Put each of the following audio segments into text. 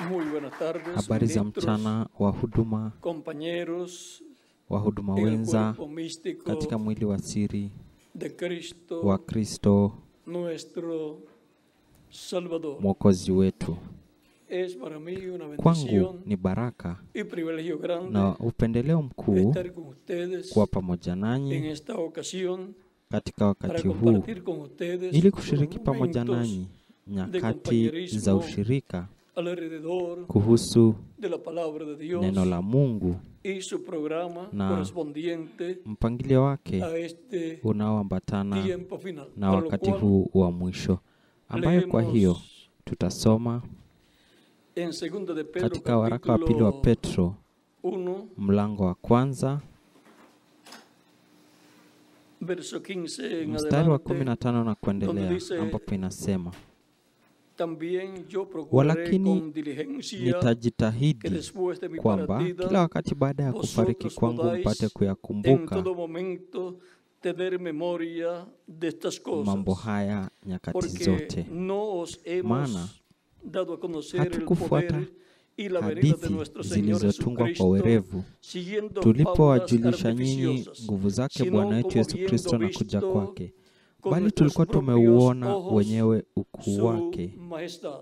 Muy buenas tardes, Habari za mchana compañeros wahuduma en el wenza cuerpo místico katika mwili wa siri de Cristo, wa Kristo nuestro Salvador. Mwokozi wetu. Es para mí una Kwangu bendición ni baraka y privilegio grande na upendeleo mkuu estar con ustedes kuwa pamoja en nanyi esta ocasión katika para wakati huu compartir con ustedes ili kushiriki pamoja momentos nanyi de nyakati za compañerismo ushirika alrededor kuhusu de la palabra de Dios neno la Mungu y su programa na correspondiente mpangilio wake a este unaoambatana tiempo final. na Para lo wakati cual huu wa mwisho, ambayo kwa hiyo leemos tutasoma en Segunda de Pedro katika waraka wa pili wa capítulo Petro 1, mlango wa kwanza verso 15 en mstari wa adelante, 15 na kuendelea, donde dice, ambapo inasema, también yo procuraré walakini con diligencia que nitajitahidi después de mi kwamba kila partida wakati baada ya kufariki vosotros kwangu mpate podáis en kuyakumbuka todo momento tener memoria de estas mambo cosas, haya nyakati porque zote. no os hemos Maana dado a conocer el hatukufuata poder y la venida de hadithi nuestro Señor zilizotungwa kwa Jesucristo werevu siguiendo tulipowajulisha nyinyi artificiosas, nguvu zake sino Bwana wetu como Yesu Kristo na viendo kuja visto kwake, con bali nuestros tulikuwa propios tumeuona ojos wenyewe ukuu su wake majestad.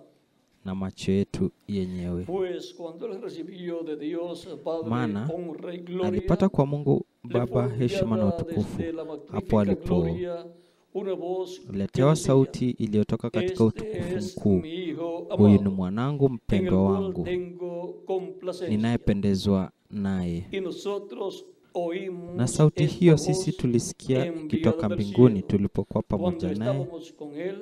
na macho yetu yenyewe. Pues cuando él recibió de Dios Padre Maana honra y gloria, alipata kwa Mungu le Baba fue heshima na enviada utukufu, desde la hapo magnífica gloria una voz que alipoletewa decía, sauti iliyotoka katika utukufu este es mkuu, mi hijo huyu ni amado, mwanangu en el mpendwa cual wangu, tengo complacencia. ninayependezwa naye. Y nosotros oímos Na sauti esta hiyo voz sisi tulisikia enviada ikitoka del mbinguni cielo, tulipokuwa cuando pamoja naye estábamos con él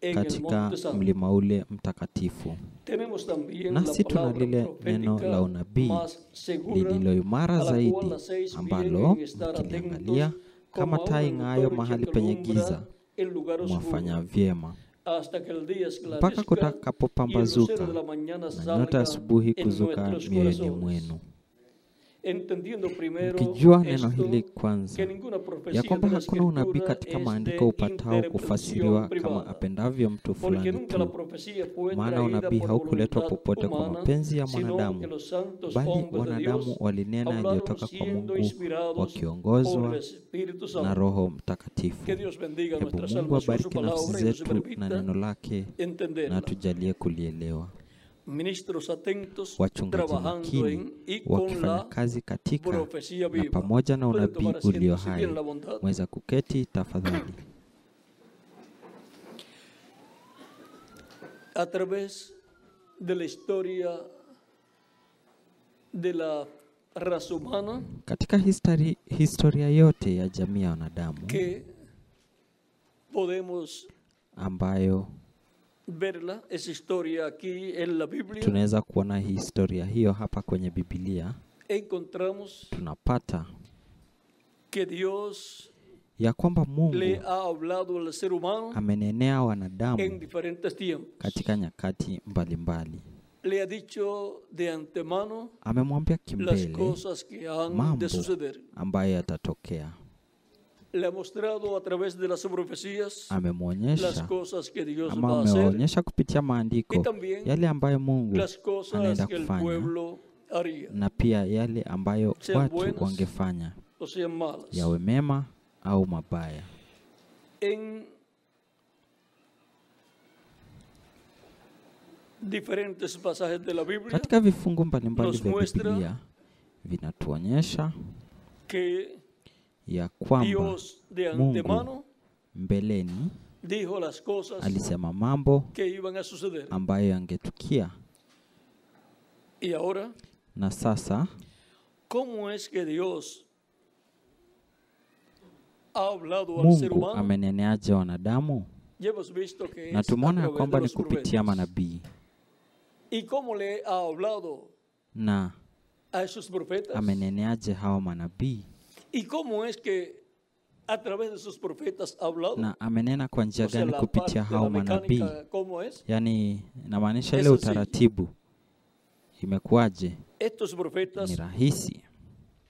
en el katika monte santo. mlima ule mtakatifu. Tenemos también Nasi la tuna palabra lile neno la profética unabii más segura, lililo imara a la zaidi, cual hacéis bien ambalo en estar mkiliangalia atentos, kama como taa ahora ing'aayo antorcha mahali que penye alumbra giza, el lugar mwafanya oscuro, vyema, hasta que el día mpaka esclarezca y el lucero kutakapopambazuka de la mañana na nyota salga asubuhi en kuzuka nuestros mioyoni corazones. mwenu. Entendiendo primero Mkijua neno esto, hili que kwanza, ninguna ya profecía kwamba de la hakuna unabii Escritura katika es maandiko de upatao kufasiriwa interpretación kama privada, apendavyo mtu porque fulani nunca la tu. profecía fue Maana traída unabii por haukuletwa voluntad popote kwa humana, mapenzi ya sino que mwanadamu, los santos bali hombres de wanadamu Dios walinena hablaron yaliyotoka kwa siendo Mungu inspirados por wakiongozwa el Espíritu na Santo. Roho Mtakatifu. Que Dios bendiga Hebu nuestra Mungu salvación, su abariki nafsi palabra, y nos zetu na permita neno lake na entenderla. tujalie kulielewa. Ministros atentos, Wachungaji trabajando makini en y con wakifanya la kazi katika profecía na viva. pamoja na Pueden unabii tomar ulio asiento si hai. tienen la bondad. Mweza kuketi tafadhali. A través de la historia de la raza humana, Katika historia yote ya jamii ya wanadamu que podemos ambayo verla, esa historia aquí en la Biblia, tunaweza kuona historia hiyo hapa kwenye Biblia, encontramos tunapata que Dios ya kwamba le Mungu ha hablado al ser humano amenenea en wanadamu diferentes tiempos. katika nyakati mbalimbali. Le ha dicho de antemano Amemwambia las kimbele cosas que han mambo de suceder. ambayo yatatokea. Le ha mostrado a través de las profecías las Amemwonyesha cosas que Dios ama va a hacer ameonyesha kupitia y maandiko también yale ambayo Mungu las cosas anaenda que el kufanya pueblo haría, na pia yale ambayo sean watu buenas wangefanya, o sean malas. yawe mema au mabaya. En diferentes pasajes de la Biblia Katika vifungu mbalimbali nos vya muestra Biblia vinatuonyesha que ya kwamba Dios de Mungu antemano mbeleni dijo las cosas alisema mambo que iban a suceder. ambayo yangetukia. Y ahora, Na sasa ¿cómo es que Dios ha hablado al ser Mungu humano? ameneneaje wanadamu? Ya hemos visto que Na es a tumeona ya través de kwamba ni los kupitia profetas. manabii. ¿Y cómo le ha hablado Na a esos profetas? ameneneaje hawa manabii? ¿Y cómo es que a través de esos profetas ha hablado? Na amenena kwa njia O sea, gani la kupitia parte de hao la manabii? mecánica, ¿cómo es? Yani inamaanisha ile Eso sí. utaratibu imekuwaje? Estos profetas Ni rahisi.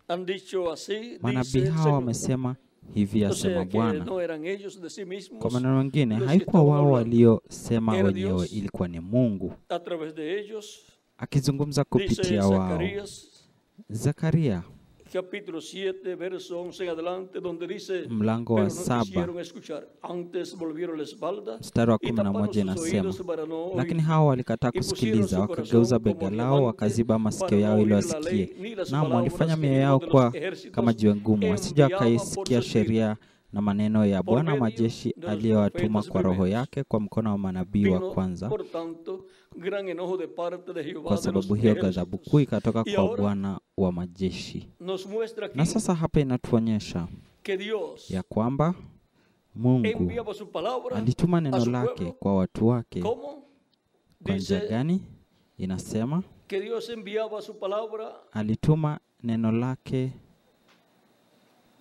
han dicho así, dice Manabii el hawa Señor. wamesema hivi, O asema sea que Bwana. no eran ellos de sí mismos, Kwa maneno mengine, los que haikuwa estaban wao hablando. waliosema Era wenyewe, Dios. ilikuwa ni Mungu. A través de ellos akizungumza Dice kupitia wao. Zacarías Zakaria capítulo 7, verso 11 en adelante, donde dice, mlango pero wa no 7 quisieron escuchar, antes volvieron la espalda mstari wa y taparon 11 sus inasema, oídos para no oír, lakini hao walikataa y pusieron kusikiliza, su wakageuza corazón bega como lao, diamante wakaziba masikio para no yao ili oír la wasikie. ley ni las Naam, walifanya palabras que mioyo yao Jehová de kuwa los ejércitos kama jiwe ngumu, wasija enviaba por wakaisikia su espíritu, sheria na maneno ya por Bwana wa medio majeshi de los aliyowatuma profetas kwa roho primeros. yake kwa mkono wa manabii wa Vino, kwanza. por tanto, gran enojo de parte de Jehová Kwa de los sababu hiyo ghadhabu kuu ejércitos. ikatoka Y kwa ahora Bwana wa majeshi. nos muestra aquí Na sasa hapa inatuonyesha que Dios ya kwamba Mungu enviaba su palabra alituma a neno su lake pueblo. kwa watu wake. ¿Cómo? Kwa njia Dice gani? Inasema que Dios enviaba su palabra alituma neno lake,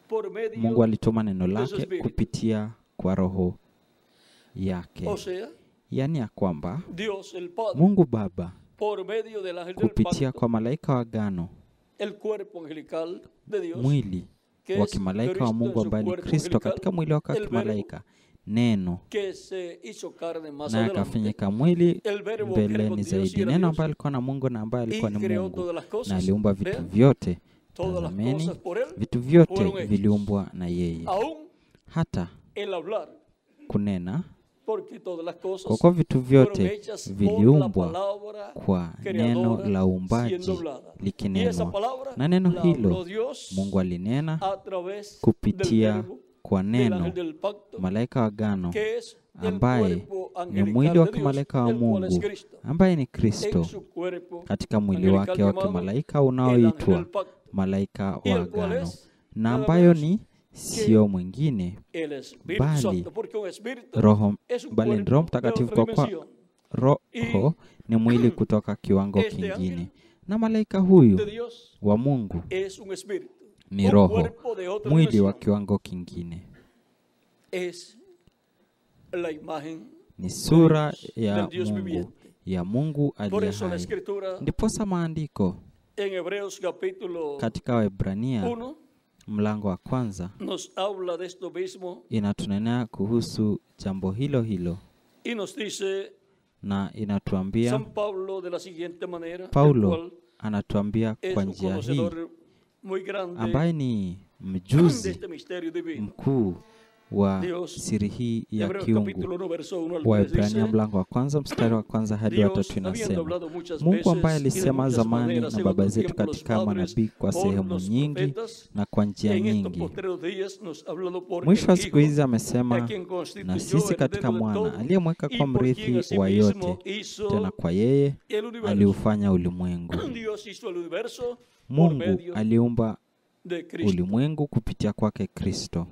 por medio, Mungu alituma neno su lake espíritu. kupitia kwa roho yake. o sea, Yaani ya kwamba Dios el Padre, Mungu Baba por medio del ángel del kupitia pacto, kwa malaika wa agano, el cuerpo angelical de Dios, mwili que wa es kimalaika Cristo wa en Mungu su ambaye ni cuerpo Kristo angelical, katika mwili wake wa el verbo kimalaika, neno que se hizo carne más naye adelante, akafanyika mwili el verbo que era mbeleni con Dios y zaidi, era neno Dios, ambaye alikuwa na Mungu na ambaye alikuwa y ni creó Mungu todas las na cosas. aliumba vitu Vean, vyote. todas las Tazameni, cosas por él vitu vyote fueron hechas. viliumbwa na yeye, Aún hata el hablar, kunena, porque todas las cosas kwa kuwa vitu fueron vyote hechas por la viliumbwa palabra kwa neno creadora la siendo uumbaji hablada. Y esa likinenwa, palabra na neno la habló hilo Dios Mungu alinena a través del kupitia verbo kwa del neno ángel del pacto, malaika wa agano que es el ambaye cuerpo ni angelical mwili wa de Dios, kimalaika wa el cual es Mungu Cristo. ambaye ni En Kristo su cuerpo katika mwili angelical wake wa llamado kimalaika el ángel unaoitwa del pacto, malaika y wa el cual agano, es na nada ambayo menos ni sio mwingine el Espíritu bali Santo, porque un espíritu Roho, es un bali ni cuerpo Roho de Mtakatifu, otra kwa kuwa dimensión. roho ni mwili kutoka kiwango Este kingine, ángel na malaika huyu de Dios wa Mungu es un espíritu, ni un roho, cuerpo de otra mwili wa dimensión. kiwango kingine. Es la imagen Ni sura del ya Dios Mungu, viviente. ya Mungu Por aliye eso la hai. escritura Ndiposa maandiko en Hebreos capítulo katika Waebrania 1 mlango wa kwanza nos habla de esto mismo inatunenea kuhusu jambo hilo hilo, y nos dice na inatuambia, San Pablo de la siguiente manera, el Paulo cual anatuambia es kwa un njia hii, conocedor muy grande ambaye ni de mjuzi este misterio divino. mkuu wa Dios, siri hii ya Hebreos kiungu. capítulo 1 verso 1 al 3 Waebrania dice, mlango wa kwanza mstari wa kwanza hadi wa Dios, tatu habiendo inasema, hablado muchas Mungu ambaye veces y de alisema muchas zamani maneras na en baba otro zetu tiempo los katika padres manabii kwa por sehemu los nyingi profetas, na kwa njia en estos nyingi, postreros días nos ha hablado por mwisho wa el siku Hijo, hizi a amesema quien na constituyó sisi katika heredero de mwana todo aliyemweka y kwa por quien mrithi asimismo wa yote, hizo tena kwa yeye el universo. aliufanya ulimwengu. Dios hizo el universo por Mungu medio aliumba de Cristo, ulimwengu kupitia kwake Kristo,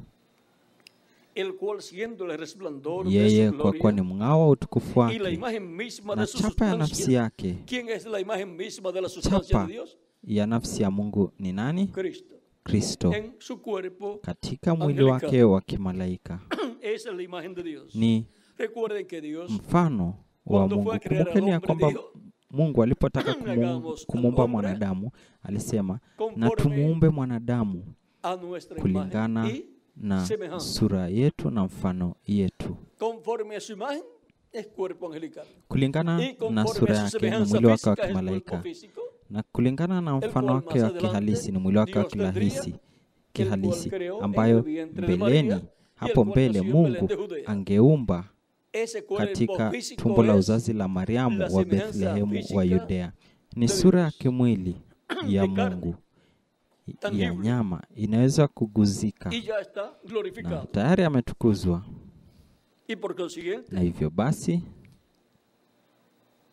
el cual siendo el resplandor de yeye su kwa kuwa ni gloria mng'ao wa utukufu y la wake imagen misma na de su chapa ya nafsi sustancia. yake. ¿Quién es la imagen misma de la sustancia Chapa de Dios? ya nafsi ya Mungu ni nani? Cristo. Kristo, En su cuerpo katika mwili angelical. wake wa kimalaika. Esa es la imagen de Dios. Ni Recuerden que Dios, mfano wa cuando fue Mungu. a crear al Kumbukeni ya hombre, kwamba dijo, Mungu alipotaka hagamos kumuumba al hombre mwanadamu alisema, na conforme tumuumbe mwanadamu a nuestra kulingana imagen y na semejanza. sura yetu na mfano yetu, Conforme a su imagen es cuerpo angelical. kulingana Y na conforme sura a su yake ni semejanza mwili wake wa física es cuerpo kimalaika, físico, na kulingana na el mfano cual wake más wa adelante kihalisi ni mwili wake wa Dios tendría, kihalisi, el cual creó en ambayo el vientre de mbeleni, María, y el hapo cual mbele nació en Belén Mungu de Judea. angeumba Ese cuerpo katika físico tumbo la es uzazi la Mariamu la wa semejanza Bethlehemu física wa Yudea. Ni de sura ya Dios, kimwili ya de carne, Mungu ya tangible, nyama, inaweza kuguzika y ya está na glorificado. tayari ametukuzwa, Y por consiguiente, na hivyo basi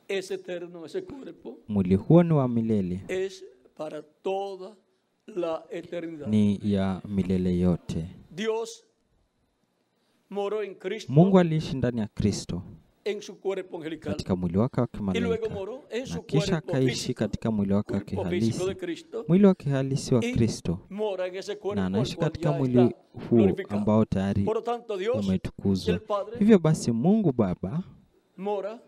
es eterno ese cuerpo, mwili huo ni wa milele, es para toda la eternidad. ni ya milele yote. Dios moró en Cristo Mungu aliishi ndani ya Kristo en su cuerpo angelical katika mwili wake wa y luego kimalaika, moró en na su kisha cuerpo akaishi físico. katika mwili wake wa Cuerpo físico de kihalisi, Cristo mwili wa kihalisi wa y Kristo, mora en ese cuerpo na el anaishi cual katika ya mwili está huo glorificado. ambao tayari Por lo tanto, Dios, umetukuzwa. el Padre, Hivyo basi Mungu Baba mora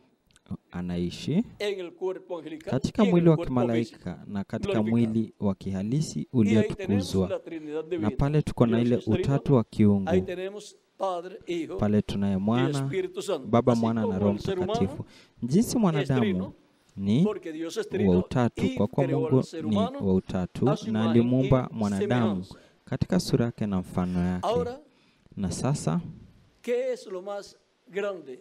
anaishi en el cuerpo angelical katika y en mwili el wa cuerpo físico. kimalaika na katika glorificado. mwili wa kihalisi Y ahí tenemos uliotukuzwa, la Trinidad na divina. pale tuko na Dios ile es Trino, utatu wa ahí kiungu, tenemos Padre, Hijo pale tunaye y Mwana, Espíritu Santo. Baba, Así Mwana na como Roho el ser humano Mtakatifu. Jinsi es mwanadamu trino, ni porque Dios es wa trino utatu, y kwa kuwa creó Mungu al ser ni humano wa utatu a su na imagen alimuumba y mwanadamu semejanza. katika sura yake na mfano yake. Ahora, Na sasa ¿qué es lo más grande?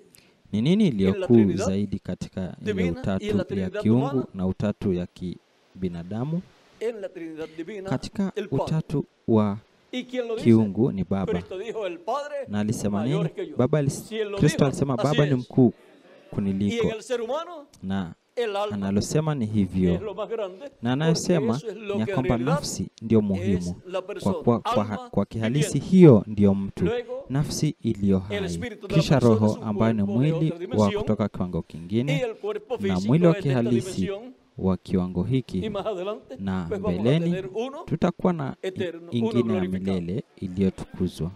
ni nini iliyo En la kuu Trinidad zaidi katika ile divina y en utatu la ya Trinidad kiungu humana? na utatu ya kibinadamu? En la Trinidad divina, Katika el Padre. utatu wa ¿Y quién lo dice? kiungu ni Baba. Cristo dijo, el Padre Na alisema nini? mayor que yo. Baba Si él lo Kristo dijo, alisema así Baba ni es. mkuu Y en kuniliko, el ser humano, na el alma analosema ni es hivyo, lo más grande, na porque anayosema eso es lo ni ya que en kwamba realidad nafsi ndio es muhimu, la persona. Alma kwa kihalisi viviente. hiyo ndiyo mtu, Luego, nafsi iliyo el hai, espíritu de la kisha persona roho es un ambayo ni cuerpo de mwili otra wa dimensión, kutoka kiwango y kingine, el cuerpo na físico mwili wa es de esta kihalisi dimensión. wa kiwango Y hiki, más adelante, na pues vamos a mbeleni tener uno tutakuwa na eterno, uno ingine ya glorificado. milele iliyotukuzwa.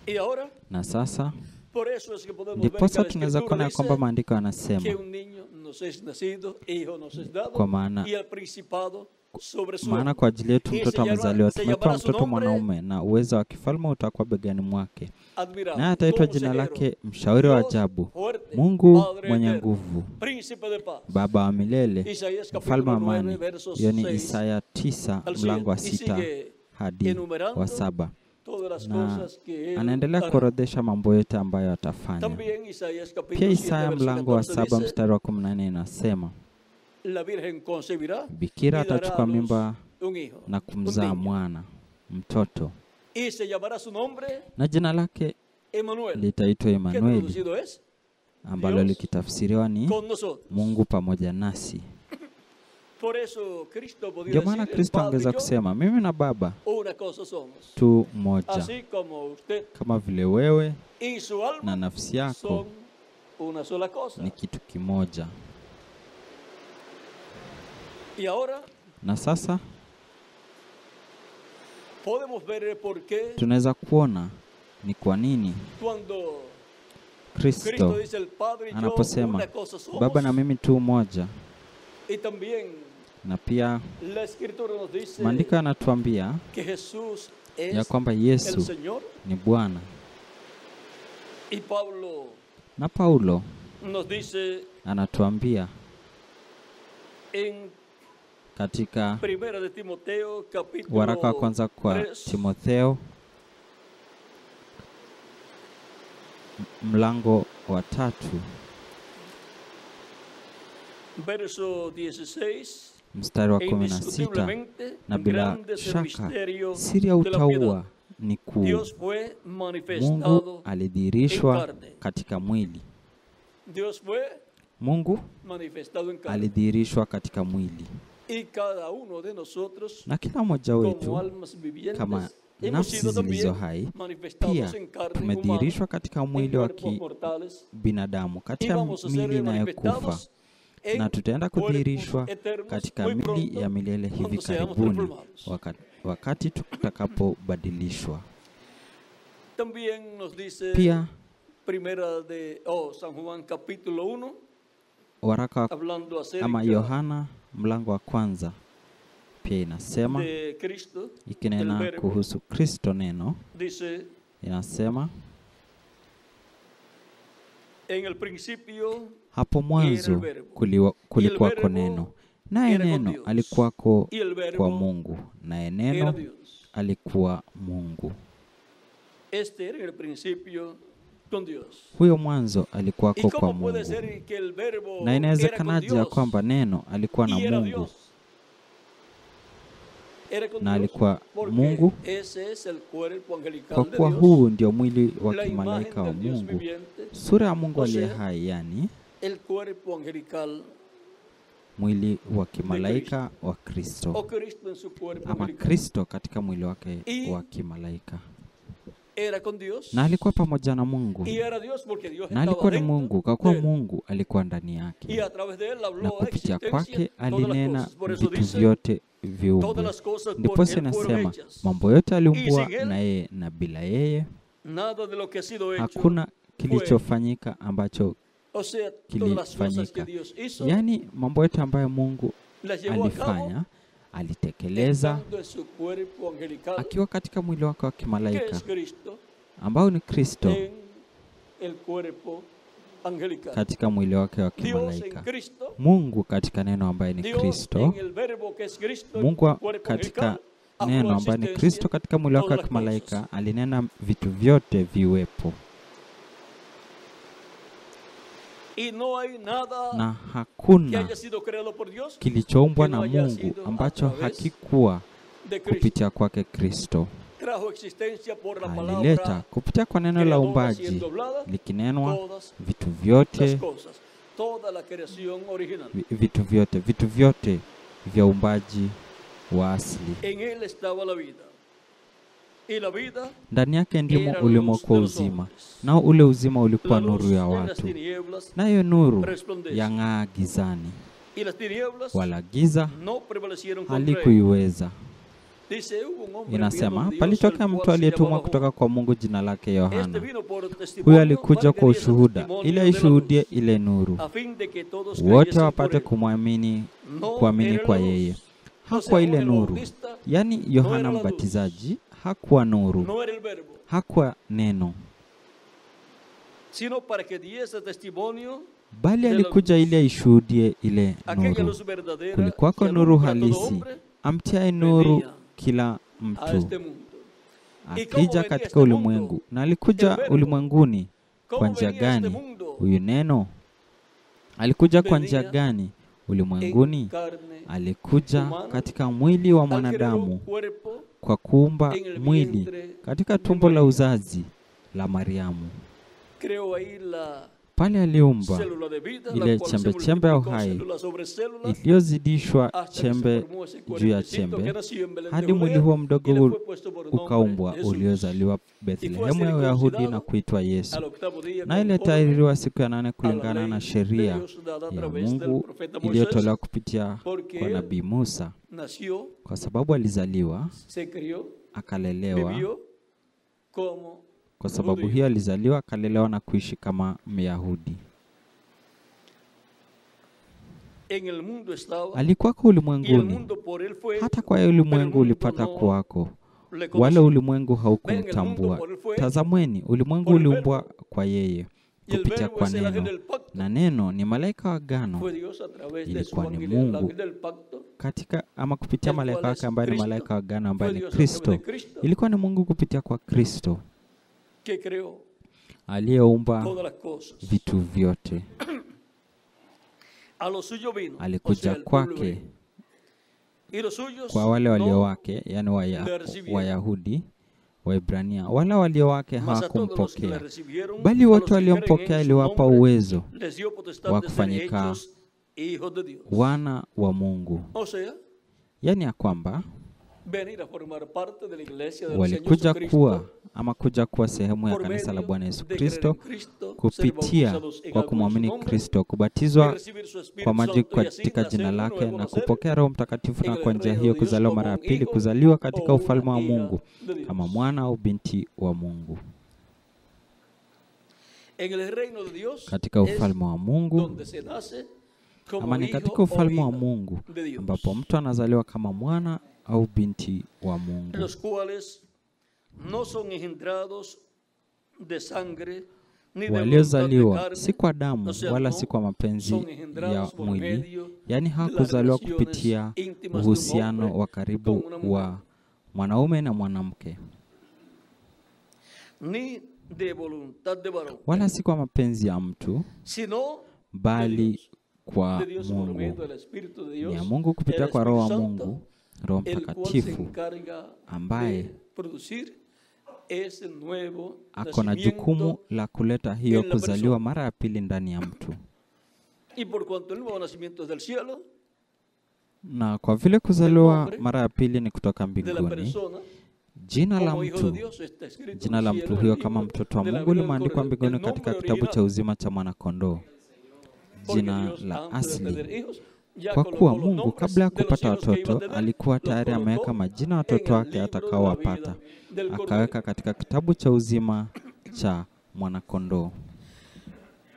Y ahora, Na sasa por eso es que podemos ver ndiposa que la tunaweza Escritura kuona ya kwamba dice maandiko yanasema, que un niño nos es nacido, hijo nos es dado, kwa maana y el principado sobre su maana hombro. kwa ajili yetu Y mtoto se amezaliwa, llamará tumepewa su mtoto nombre mwanaume, na uwezo wa kifalme utakuwa begani mwake, Admirable, naye ataitwa jina consejero, lake Mshauri wa Dios Ajabu, fuerte, Mungu Padre mwenye eterno, nguvu, Príncipe de paz. Baba wa milele, Isaías mfalme wa capítulo 9 amani. versos Hiyo ni 6 Isaya 9 al mlango wa 7, y 6 sigue hadi enumerando wa 7, todas las na cosas que él anaendelea hará. kuorodhesha mambo yote ambayo atafanya. También Isaías Pia capítulo 7 Isaya verso mlango wa 14 7 dice, mstari wa 14 inasema, la Virgen concebirá bikira y dará a atachukua luz mimba un hijo, na un kumzaa niño, mwana mtoto, y se llamará su nombre na jina lake Emmanuel, litaitwa que Emanueli, traducido es ambalo Dios likitafsiriwa ni con nosotros. Mungu pamoja nasi. Por eso Cristo podía Ndio maana decir, el Kristo Padre y angeweza yo, kusema mimi na Baba una cosa somos, tu moja, así como usted kama vile wewe y su na alma nafsi yako son una sola cosa. ni kitu kimoja. Y ahora Na sasa podemos ver por qué tunaweza kuona ni kwa nini cuando Kristo Cristo dice el Padre y yo anaposema una cosa somos, Baba na mimi tu moja, y también na pia la Escritura nos dice maandiko yanatuambia que Jesús ya es kwamba el Yesu Señor, ni Bwana, y Pablo na Paulo nos dice anatuambia en katika Primera de Timoteo capítulo waraka wa kwanza kwa 3, Timotheo mlango wa 3 verso 16, mstari wa e 16, indiscutiblemente na bila grande es el shaka misterio siri ya de la piedad. utauwa ni kuu. Dios fue Mungu manifestado en alidhihirishwa carne. katika mwili. Dios fue Mungu manifestado en carne. alidhihirishwa katika mwili, Y cada uno de nosotros, na kila mmoja como wetu almas vivientes, kama hemos nafsi sido zilizo también hai manifestados pia en carne humana, tumedhihirishwa katika en mwili wa cuerpos mortales, kibinadamu, y katika vamos a ser miili inayokufa, manifestados en na tutaenda kudhihirishwa cuerpos eternos katika muy mili pronto, ya milele hivi cuando seamos karibuni, transformados. wakati tutakapobadilishwa. También nos dice Pia Primera de San Juan capítulo 1, waraka hablando acerca ama Yohana mlango wa kwanza pia inasema, de Cristo, el ikinena verbo, kuhusu Kristo neno, dice, inasema en el principio hapo mwanzo verbo. kulikuwako verbo neno, naye era con neno Dios. alikuwako y el verbo kwa Mungu, naye era neno Dios. alikuwa Mungu. Este era en el principio con Dios. Huyo mwanzo ¿Y alikuwako kwa cómo puede Mungu. ser que el verbo Na era con inawezekanaje ya Dios kwamba neno alikuwa na y era Mungu Dios? Era con na Dios alikuwa porque Mungu? ese es el cuerpo angelical Kwa de kuwa Dios, huu ndio mwili wa la kimalaika imagen wa del Dios Mungu, viviente, sura ya Mungu O aliye sea, hai, yani el cuerpo angelical mwili wa kimalaika wa Kristo, o Cristo en su cuerpo ama angelical. Kristo katika mwili wake Y wa kimalaika. Era con Dios Na alikuwa pamoja na Mungu, y era Dios porque Dios na estaba alikuwa ni dentro Mungu kwa kuwa de él. Mungu alikuwa ndani Y yake, a través de él na habló a kupitia existencia kwake todas las alinena cosas. Por eso vitu dice, vyote todas viumbwe. las cosas por Ndiposa él fueron inasema hechas. mambo yote aliumbwa Y sin él, na yeye, na bila yeye Nada de lo que ha sido hecho. hakuna kilichofanyika ambacho O sea, todas las cosas que kilifanyika. Dios hizo, Yaani mambo yote ambayo Mungu las llevó a cabo alifanya, alitekeleza estando en su cuerpo angelical, akiwa katika mwili wake wa que kimalaika es Cristo, ambao ni Kristo, en el cuerpo angelical. katika mwili wake wa Dios en kimalaika. Cristo, Mungu katika neno ambaye ni Dios Kristo, en el verbo que es Cristo, en Mungu el cuerpo katika angelical, habló neno ambaye ni existencia, Kristo katika mwili wake wa todas las kimalaika cosas. alinena vitu vyote viwepo, Y no hay nada na que hakuna haya sido creado por Dios kilichoumbwa que no na haya Mungu sido a ambacho través hakikuwa de Cristo. kupitia kwake Kristo. Trajo existencia por la Alileta palabra kupitia kwa neno la creadora uumbaji siendo hablada, likinenwa todas vitu las vyote, cosas, toda la creación original. vitu vyote vya uumbaji wa asili. En él estaba la vida. Y la vida, Ndani yake ndimo era ulimokuwa luz de los uzima, hombres. nao ule uzima ulikuwa la luz nuru ya en las watu, tinieblas, nayo nuru resplandece. yang'aa gizani, y las tinieblas wala giza no prevalecieron contra él. halikuiweza. Dice, hubo un hombre enviado Inasema de Dios, palitokea el mtu cual se aliyetumwa llamaba kutoka Juan. kwa Mungu, jina lake Este Yohana. vino por testimonio Huyo alikuja para kwa que diese ushuhuda testimonio ili de la luz, aishuhudie ile nuru, a fin de que todos wote creyesen por wapate él. kumwamini, No kuamini era kwa la luz. yeye. O sea, Hakuwa ile Juan el nuru, Bautista yaani no Yohana era la luz. Mbatizaji hakuwa nuru, no era el verbo, hakuwa neno, sino para que diese testimonio bali de la alikuja luz. ili aishuhudie ile Aquella nuru. luz verdadera Kulikuwako que nuru alumbra a todo halisi hombre amtiaye nuru venía kila a mtu, este mundo. ¿Y cómo akija venía katika este ulimwengu. mundo? Na alikuja El verbo. ulimwenguni ¿Cómo kwa njia venía este gani? mundo? Huyu neno alikuja kwa njia Venía gani En ulimwenguni? carne, Alikuja humana, katika mwili wa al crear un mwanadamu cuerpo kwa kuumba en el mwili vientre katika de tumbo la María. uzazi la Mariamu. creó ahí la Pale aliumba célula de vida, ile la cual se chembe ya multiplicó uhai célula sobre célula iliyozidishwa hasta que se chembe formó ese juu ya cuerpecito que chembe nació en Belén de hadi mwili Judea huo y mdogo le fue puesto por nombre ukaumbwa, Jesús. uliozaliwa Bethlehemu ya Uyahudi na kuitwa Yesu. Al octavo día, Na ile conforme tahiriwa siku ya 8 a la kulingana ley na de sheria Dios dada a ya través del Mungu profeta Moisés, iliyotolewa kupitia porque kwa él nabii Musa, nació, kwa sababu alizaliwa, se crió, akalelewa. vivió como Kwa sababu judío. hiyo alizaliwa, akalelewa na kuishi kama Myahudi. En el mundo estaba, Alikuwako y el ulimwenguni, mundo por él fue hata hecho, kwa hiyo pero el ulimwengu mundo ulipata no kuwako, le wala conoció. ulimwengu haukumtambua. Tazamweni, ulimwengu uliumbwa kwa yeye, Y el kupitia verbo kwa es el ángel neno, del pacto. na neno ni malaika wa agano, Fue Dios a través de su ilikuwa ni ángel, el Mungu ángel del pacto. katika ama kupitia El malaika cual wake es ambaye ni Cristo. malaika wa agano ambaye Fue ni Dios a través Kristo. de Cristo Ilikuwa ni Mungu kupitia kwa Kristo que creó aliyeumba todas las cosas. vitu vyote. A lo suyo vino, o Alikuja sea, el pueblo kwake vino. Y los suyos kwa wale walio no, wake, yani le recibieron. Wayahudi, Waibrania, wala walio wake mas a todos los que le hawakumpokea, recibieron, bali a los wote que creen waliompokea en su aliwapa nombre, uwezo les dio potestad wa de ser kufanyika hechos hijos de Dios. wana wa Mungu, O sea, yani ya kwamba venir a formar parte de la iglesia del Señor walikuja Jesucristo kuwa ama kuja kuwa sehemu ya por kanisa la medio Bwana Yesu de creer Kristo en Cristo, ser kupitia bautizados en kwa algo en su kumwamini nombre, Kristo, y kubatizwa recibir su Espíritu kwa maji Santo y así katika nacer jina de lake nuevo, na nacer kupokea Roho Mtakatifu, en na el kwa njia reino hiyo de Dios kuzaliwa como mara ya un pili, hijo kuzaliwa katika o ufalme wa una hija Mungu de Dios. kama mwana au binti wa Mungu. En el reino de Dios Katika es ufalme wa Mungu, donde se nace como ama ni hijo katika o ufalme wa hija Mungu de Dios, ambapo mtu anazaliwa kama mwana au binti wa Mungu, los cuales no son engendrados de sangre ni de voluntad de waliozaliwa carne, si kwa damu o sea, wala no si kwa mapenzi son ya engendrados por mwili, medio yaani de las hakuzaliwa relaciones kupitia íntimas de un uhusiano hombre wa karibu con una mujer, wa mwanaume na mwanamke, ni de voluntad de varón, wala si kwa mapenzi ya mtu, sino de bali Dios. kwa De Dios por medio Mungu. del Espíritu de Ni ya Dios, Mungu kupitia el kwa Roho wa Espíritu Mungu, Santo, Roho el cual se Mtakatifu encarga ambaye de producir ese nuevo ako na nacimiento. jukumu la kuleta hiyo en la kuzaliwa persona. mara ya pili ndani ya mtu. Y por cuanto el nuevo nacimiento es del cielo, Na kwa vile kuzaliwa nombre mara ya pili ni kutoka de la mbinguni, persona, jina la como hijo de mtu, Dios, está escrito en jina el la cielo, mtu en huyo el kama libro mtoto wa de la Mungu vida del limeandikwa Cordero. mbinguni El katika nombre kitabu cha original, uzima cha mwanakondoo. porque Jina Dios, la antes de tener asili, hijos, ya kwa colocó kuwa los Mungu nombres kabla ya de los kupata hijos que iban a watoto tener, alikuwa los tayari colocó ameweka majina ya en watoto el wake libro de la atakaowapata, vida del Cordero. akaweka katika kitabu cha uzima cha mwanakondoo.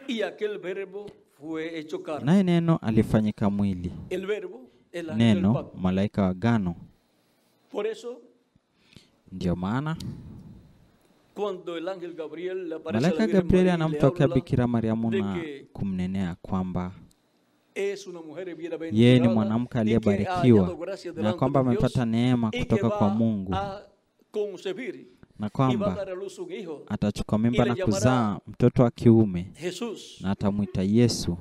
Y aquel verbo fue hecho carne. Naye neno alifanyika mwili, El verbo, el ángel del neno pacto. malaika wa agano. Por eso, Ndio maana Malaika Gabrieli anamtokea Bikira Mariamu na kumnenea kwamba yeye ni mwanamke aliyebarikiwa na kwamba amepata neema kutoka kwa Mungu na kwamba atachukua mimba na kuzaa mtoto wa kiume na atamwita Yesu,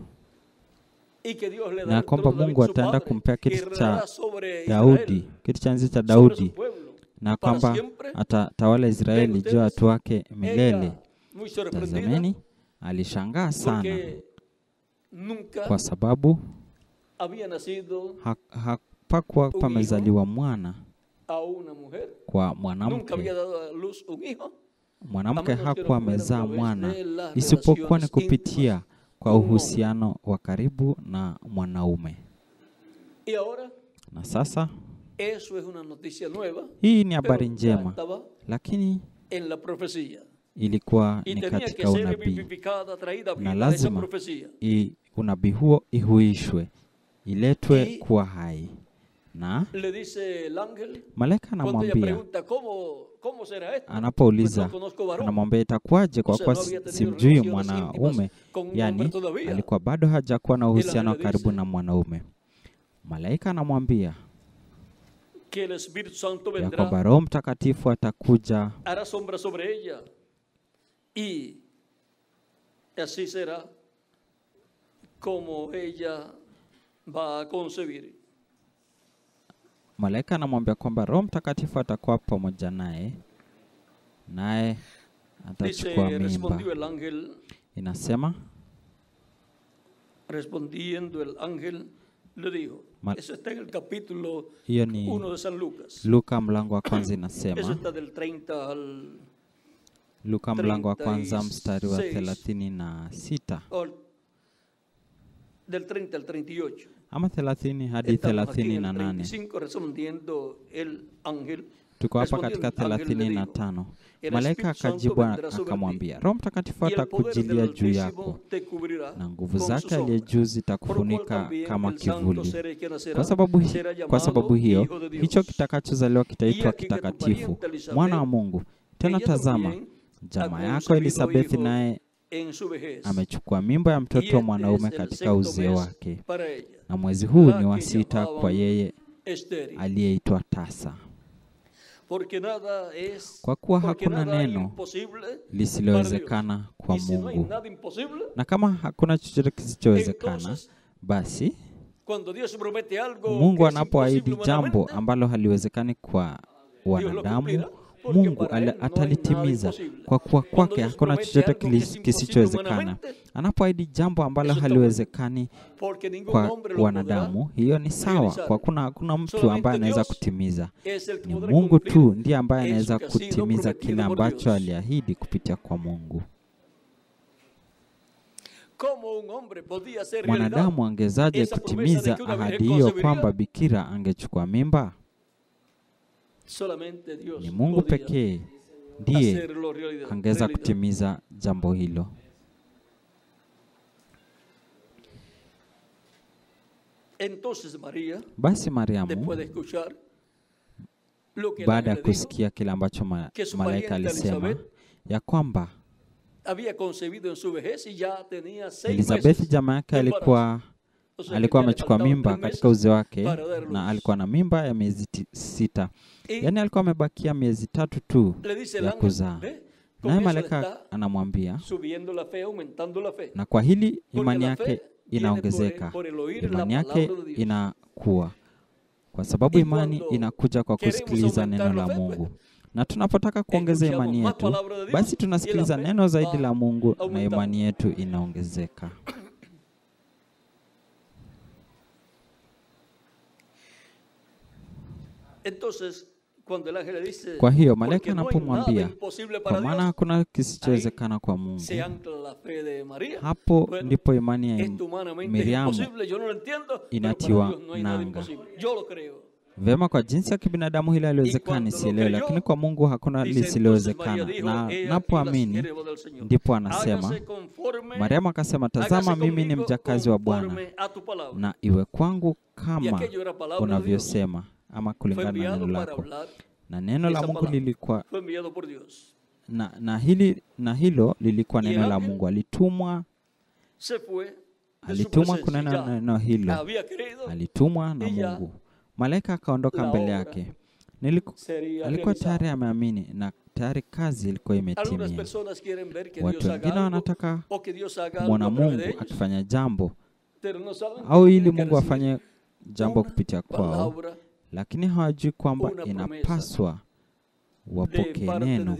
na kwamba Mungu ataenda kumpea kiti cha Daudi, kiti cha enzi cha Daudi, na kwamba atatawala Israeli juu ya watu wake milele. Tazameni, alishangaa sana kwa sababu hapakuwa pamezaliwa mwana kwa mwanamke. Mwanamke hakuwa amezaa mwana isipokuwa ni kupitia kwa uhusiano wa karibu na mwanaume. Na sasa hii ni habari njema, lakini ilikuwa ni katika unabii, na lazima unabii huo ihuishwe, iletwe kuwa hai. Na malaika anamwambia, anapouliza, anamwambia itakuwaje kwa kuwa simjui mwanaume, yani alikuwa bado hajakuwa na uhusiano wa karibu na mwanaume. Malaika anamwambia ya kwamba Roho Mtakatifu atakuja y así será como ella va a concebir. Malaika anamwambia kwamba Roho Mtakatifu atakuwa pamoja naye atachukua mimba. Inasema, respondiendo el ángel le dijo, eso está en el capítulo 1 de San Lucas. Luka mlango wa kwanza inasema, eso está del 30 al Luka mlango wa kwanza mstari wa 36 del 30 al 38 ama 30 hadi 38. Respondiendo el ángel, tuko hapa katika 35. Malaika akajibu akamwambia, Roho Mtakatifu atakujilia juu yako na nguvu zake aliye juu zitakufunika kama kivuli. Kwa sababu hiyo, hicho kitakachozaliwa kitaitwa kitakatifu, mwana wa Mungu. Tena tazama, jamaa yako Elisabethi naye amechukua mimba ya mtoto wa mwanaume katika uzee wake, na mwezi huu ni wa 6 kwa yeye aliyeitwa tasa. Kwa kuwa hakuna neno lisilowezekana kwa Mungu. Na kama hakuna chochote kisichowezekana, basi Mungu anapoahidi jambo ambalo haliwezekani kwa wanadamu, Mungu atalitimiza, kwa kuwa kwake hakuna chochote kisichowezekana. Anapoahidi jambo ambalo haliwezekani kwa wanadamu, hiyo ni sawa, kwa hakuna mtu ambaye anaweza kutimiza. Ni Mungu tu ndiye ambaye anaweza kutimiza kile ambacho aliahidi kupitia kwa Mungu. Mwanadamu angezaje kutimiza ahadi hiyo kwamba bikira angechukua mimba? Ni Mungu pekee ndiye angeweza kutimiza jambo hilo. Basi Mariamu, baada ya kusikia kile ambacho malaika alisema, ya kwamba Elisabethi jamaa yake alikuwa amechukua mimba katika uzee wake, na alikuwa na mimba ya miezi 6. Yani alikuwa amebakia miezi 3 tu ya kuzaa. Naye malaika anamwambia, na kwa hili imani yake inaongezeka, imani yake inakuwa, kwa sababu imani inakuja kwa kusikiliza neno la Mungu. Na tunapotaka kuongeza imani yetu, basi tunasikiliza neno zaidi la Mungu na imani yetu inaongezeka. Kwa hiyo malaika anapomwambia, kwa maana hakuna kisichowezekana kwa Mungu, hapo ndipo imani ya Miriamu inatiwa nanga. Vema, kwa jinsi ya kibinadamu hili haliwezekani, sielewi, lakini kwa Mungu hakuna lisilowezekana. Na napoamini ndipo anasema, Mariamu akasema, tazama mimi ni mjakazi wa Bwana, na iwe kwangu kama unavyosema, ama kulingana na neno lako. Na neno la Mungu lilikuwa na hilo lilikuwa neno la Mungu. Alitumwa kunena neno hilo. Alitumwa na Mungu. Malaika akaondoka mbele yake. Alikuwa tayari ameamini na tayari kazi ilikuwa imetimia. Watu wengine wanataka kumwona Mungu akifanya jambo au ili Mungu afanye jambo kupitia kwao, lakini hawajui kwamba inapaswa wapokee neno,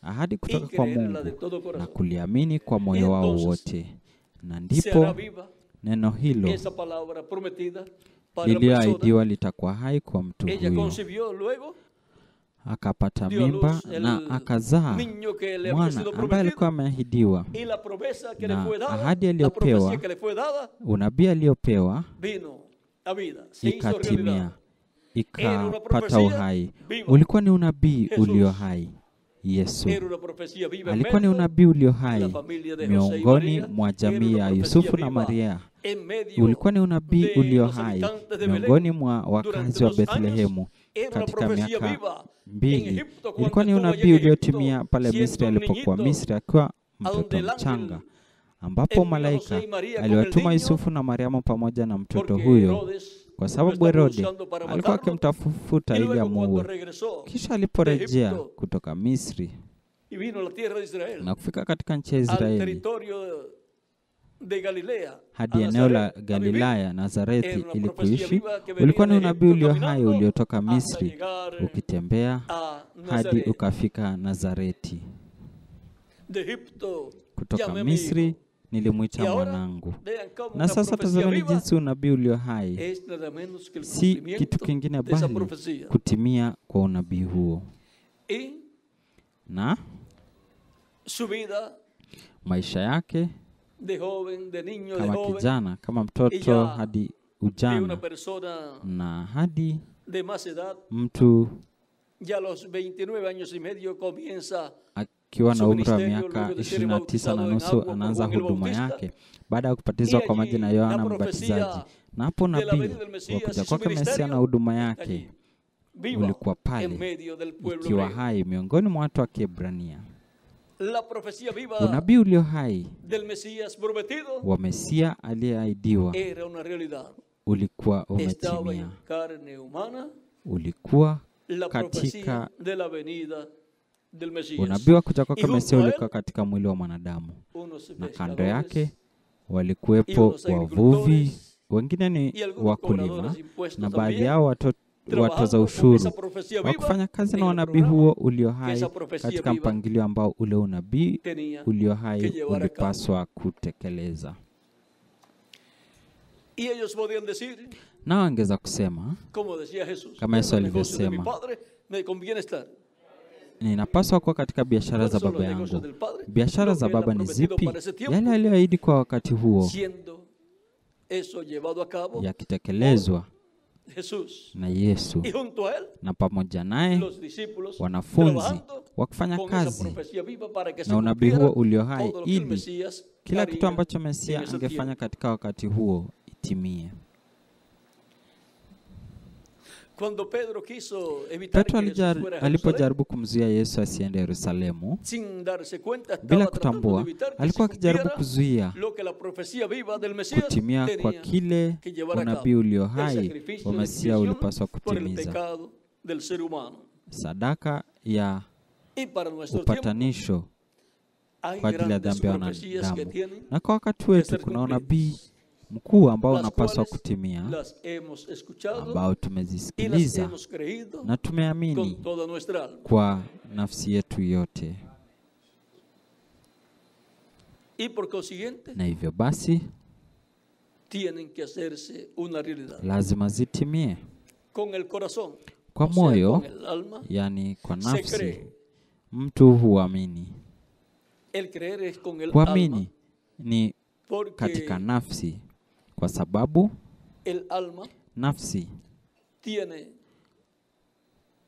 ahadi kutoka kwa Mungu na kuliamini kwa moyo wao wote. Na ndipo neno hilo lililoahidiwa litakuwa hai kwa mtu huyo. Akapata mimba na akazaa mwana ambaye alikuwa ameahidiwa, na ahadi aliyopewa, unabii aliyopewa ikatimia, ikapata uhai. Ulikuwa ni unabii ulio hai. Yesu alikuwa ni unabii ulio hai miongoni mwa jamii ya Yusufu na Maria. Ulikuwa ni unabii ulio hai miongoni mwa wakazi wa Bethlehemu katika miaka 2. Ilikuwa ni unabii uliotimia pale Misri alipokuwa Misri akiwa mtoto mchanga, ambapo malaika aliwatuma Yusufu na Mariamu pamoja na mtoto huyo, kwa sababu Herode alikuwa akimtafuta ili amuue. Kisha aliporejea kutoka Misri na kufika katika nchi ya Israeli hadi eneo la Galilaya, Nazareti, ili kuishi, ulikuwa ni unabii ulio hai uliotoka Misri ukitembea hadi ukafika Nazareti. Kutoka Misri nilimwita mwanangu. Na sasa tazameni jinsi unabii ulio hai si kitu kingine bali kutimia kwa unabii huo. Na maisha yake kama kijana, kama mtoto hadi ujana na hadi mtu akiwa na umri wa miaka 29 na nusu anaanza huduma yake baada ya kubatizwa kwa maji na Yohana Mbatizaji. Na hapo nabii wa kuja kwake Mesia na huduma yake ulikuwa pale ikiwa hai miongoni mwa watu wa Kiebrania. Unabii ulio hai wa Mesia aliyeahidiwa ulikuwa umetimia. Ulikuwa katika unabii wa kuja kwake Mesia ulikuwa katika mwili wa mwanadamu, na kando yake walikuwepo wavuvi, wengine ni wakulima, na baadhi yao watoza ushuru wa kufanya kazi na unabii huo ulio hai katika mpangilio ambao ule unabii ulio hai ulipaswa kutekeleza. Na wangeza kusema kama Yesu alivyosema, ninapaswa kuwa katika biashara za Baba yangu. Biashara za Baba ni zipi? Yale aliyoahidi kwa wakati huo yakitekelezwa na Yesu, na pamoja naye wanafunzi wakifanya kazi na unabii huo ulio hai, ili kila kitu ambacho Mesia angefanya katika wakati huo itimie. Petro alipojaribu kumzuia Yesu asiende Yerusalemu, bila kutambua, alikuwa akijaribu kuzuia kutimia kwa kile unabii ulio hai wa Mesia ulipaswa kutimiza. Sadaka ya upatanisho kwa ajili ya dhambi ya wanadamu. Na kwa wakati wetu kuna unabii mkuu ambao unapaswa kutimia, ambao tumezisikiliza na tumeamini kwa nafsi yetu yote. Na hivyo basi lazima zitimie kwa moyo, yani kwa nafsi. Mtu huamini. Kuamini ni katika nafsi, kwa sababu nafsi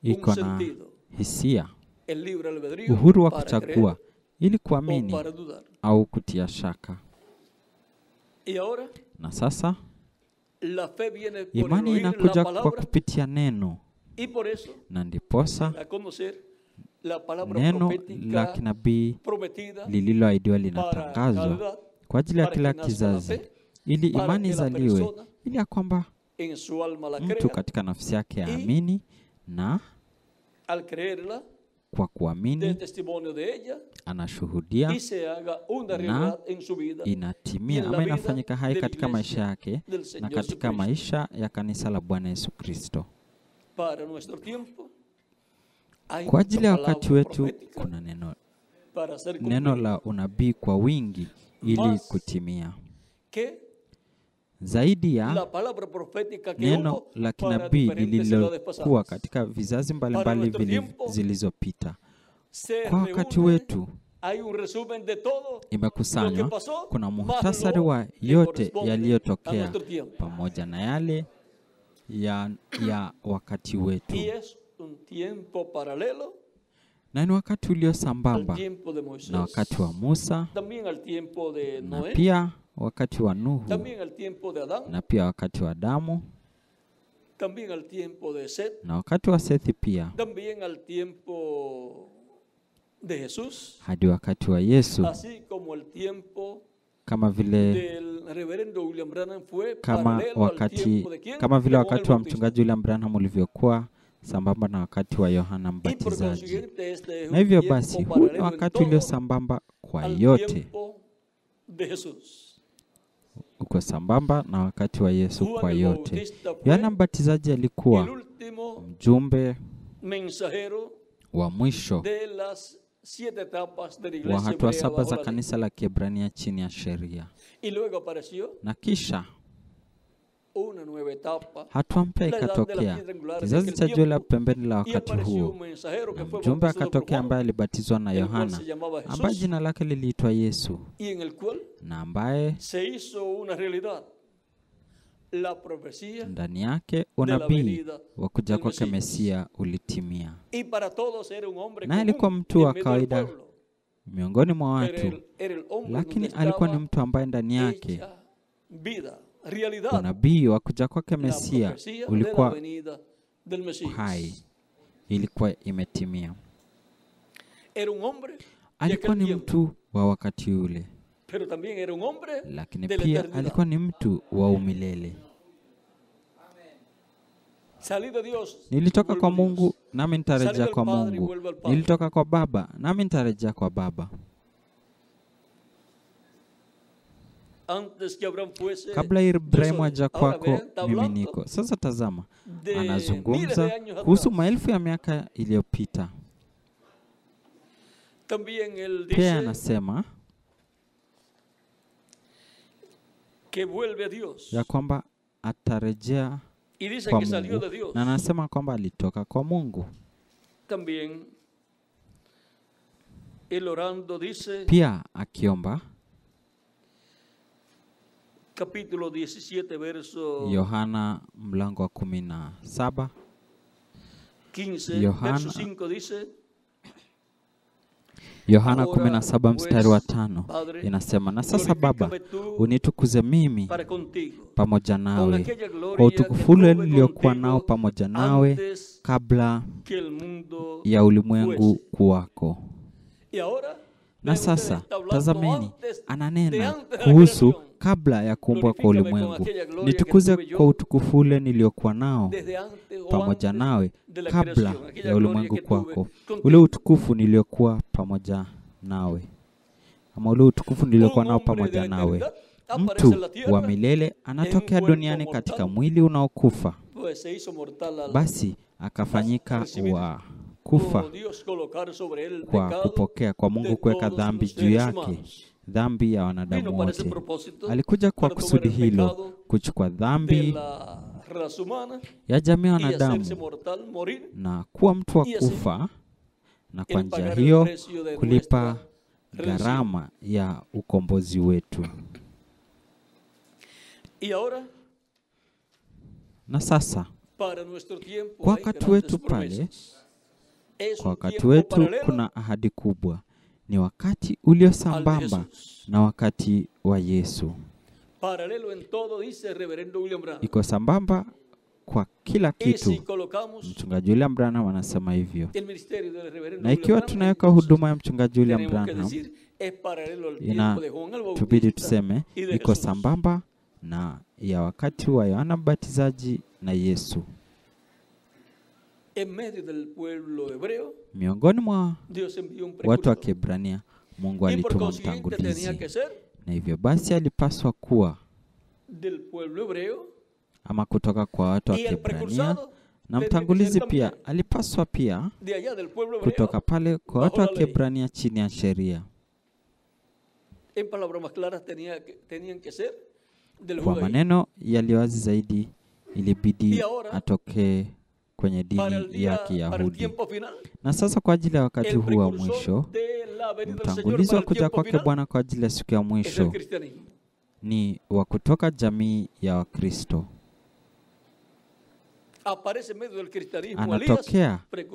iko na hisia, uhuru wa kuchagua ili kuamini au kutia shaka. Na sasa imani inakuja kwa kupitia neno, na ndiposa neno la kinabii lililoahidiwa linatangazwa kwa ajili ya kila kizazi, ili imani izaliwe, ili ya kwamba mtu katika nafsi yake aamini, na kwa kuamini anashuhudia na inatimia ama inafanyika hai katika maisha yake na katika maisha ya kanisa la Bwana Yesu Kristo. Kwa ajili ya wakati wetu kuna neno la unabii kwa wingi ili kutimia. Zaidi ya neno la kinabii lililokuwa katika vizazi mbalimbali zilizopita. Kwa wakati wetu imekusanywa, kuna muhtasari wa yote yaliyotokea pamoja na yale ya wakati wetu. Na ni wakati ulio sambamba na wakati wa Musa, na pia wakati wa Nuhu, na pia wakati wa Adamu, na wakati wa Sethi pia, hadi wakati wa Yesu, kama vile wakati wa mchungaji William Branham ulivyokuwa sambamba na wakati wa Yohana Mbatizaji. Na hivyo basi, huu ni wakati ulio sambamba kwa yote. Uko sambamba na wakati wa Yesu kwa yote. Yohana Mbatizaji alikuwa mjumbe wa mwisho wa hatua 7 za kanisa la Kiebrania chini ya sheria. Na kisha hatua mpya ikatokea, kizazi cha juu la pembeni la wakati huo. Na mjumbe akatokea ambaye alibatizwa na Yohana, ambaye jina lake liliitwa Yesu, na ambaye ndani yake unabii wa kuja kwake Mesia ulitimia. Na alikuwa mtu wa kawaida miongoni mwa watu, lakini alikuwa ni mtu ambaye ndani yake unabii wa kuja kwake Mesia ulikuwa hai, ilikuwa imetimia. Alikuwa ni mtu wa wakati ule, lakini pia alikuwa ni mtu wa umilele. Nilitoka kwa Mungu nami nitarejea kwa Mungu. Nilitoka kwa Baba nami nitarejea kwa Baba. Kabla Ibrahimu aja kwako, mimi niko. Sasa tazama, anazungumza kuhusu maelfu ya miaka iliyopita. Pia anasema ya kwamba atarejea kwa Mungu, na anasema kwamba alitoka kwa Mungu. Pia akiomba, capítulo 17 verso Yohana mlango wa 17, 15 verso 5 dice, Yohana 17 mstari wa 5 inasema, na sasa Baba, unitukuze mimi pamoja nawe kwa utukufu ule niliokuwa nao pamoja nawe kabla ya ulimwengu kuwako. Na sasa tazameni, ananena kuhusu kabla ya kuumbwa kwa ulimwengu. Nitukuze kwa utukufu ule niliokuwa nao pamoja nawe kabla ya ulimwengu kwako. Ule utukufu niliokuwa pamoja nawe, ama ule utukufu niliokuwa nao pamoja nawe. Mtu wa milele anatokea duniani katika mwili unaokufa, basi akafanyika wa kufa kwa kupokea kwa Mungu kuweka dhambi juu yake, dhambi ya wanadamu wote. Alikuja kwa kusudi hilo, kuchukua dhambi ya jamii ya wanadamu na kuwa mtu wa kufa, na kwa njia hiyo kulipa gharama ya ukombozi wetu. Na sasa kwa wakati wetu pale, kwa wakati wetu kuna ahadi kubwa. Ni wakati ulio sambamba na wakati wa Yesu. Iko sambamba kwa kila kitu. Mchungaji William Branham anasema hivyo. Na ikiwa tunaweka huduma ya mchungaji William Branham, inatubidi tuseme iko sambamba na ya wakati wa Yohana Mbatizaji na Yesu. Miongoni mwa watu wa Kiebrania, Mungu alituma mtangulizi, na hivyo basi alipaswa kuwa ama kutoka kwa watu wa Kiebrania, na mtangulizi pia alipaswa pia kutoka pale kwa watu wa Kiebrania chini ya sheria. Kwa maneno yaliyowazi zaidi, ilibidi atoke kwenye dini ya Kiyahudi. Na sasa kwa ajili ya wakati huu wa mwisho, mtangulizi wa kuja kwake Bwana kwa ajili ya siku ya mwisho ni wa kutoka jamii ya Wakristo.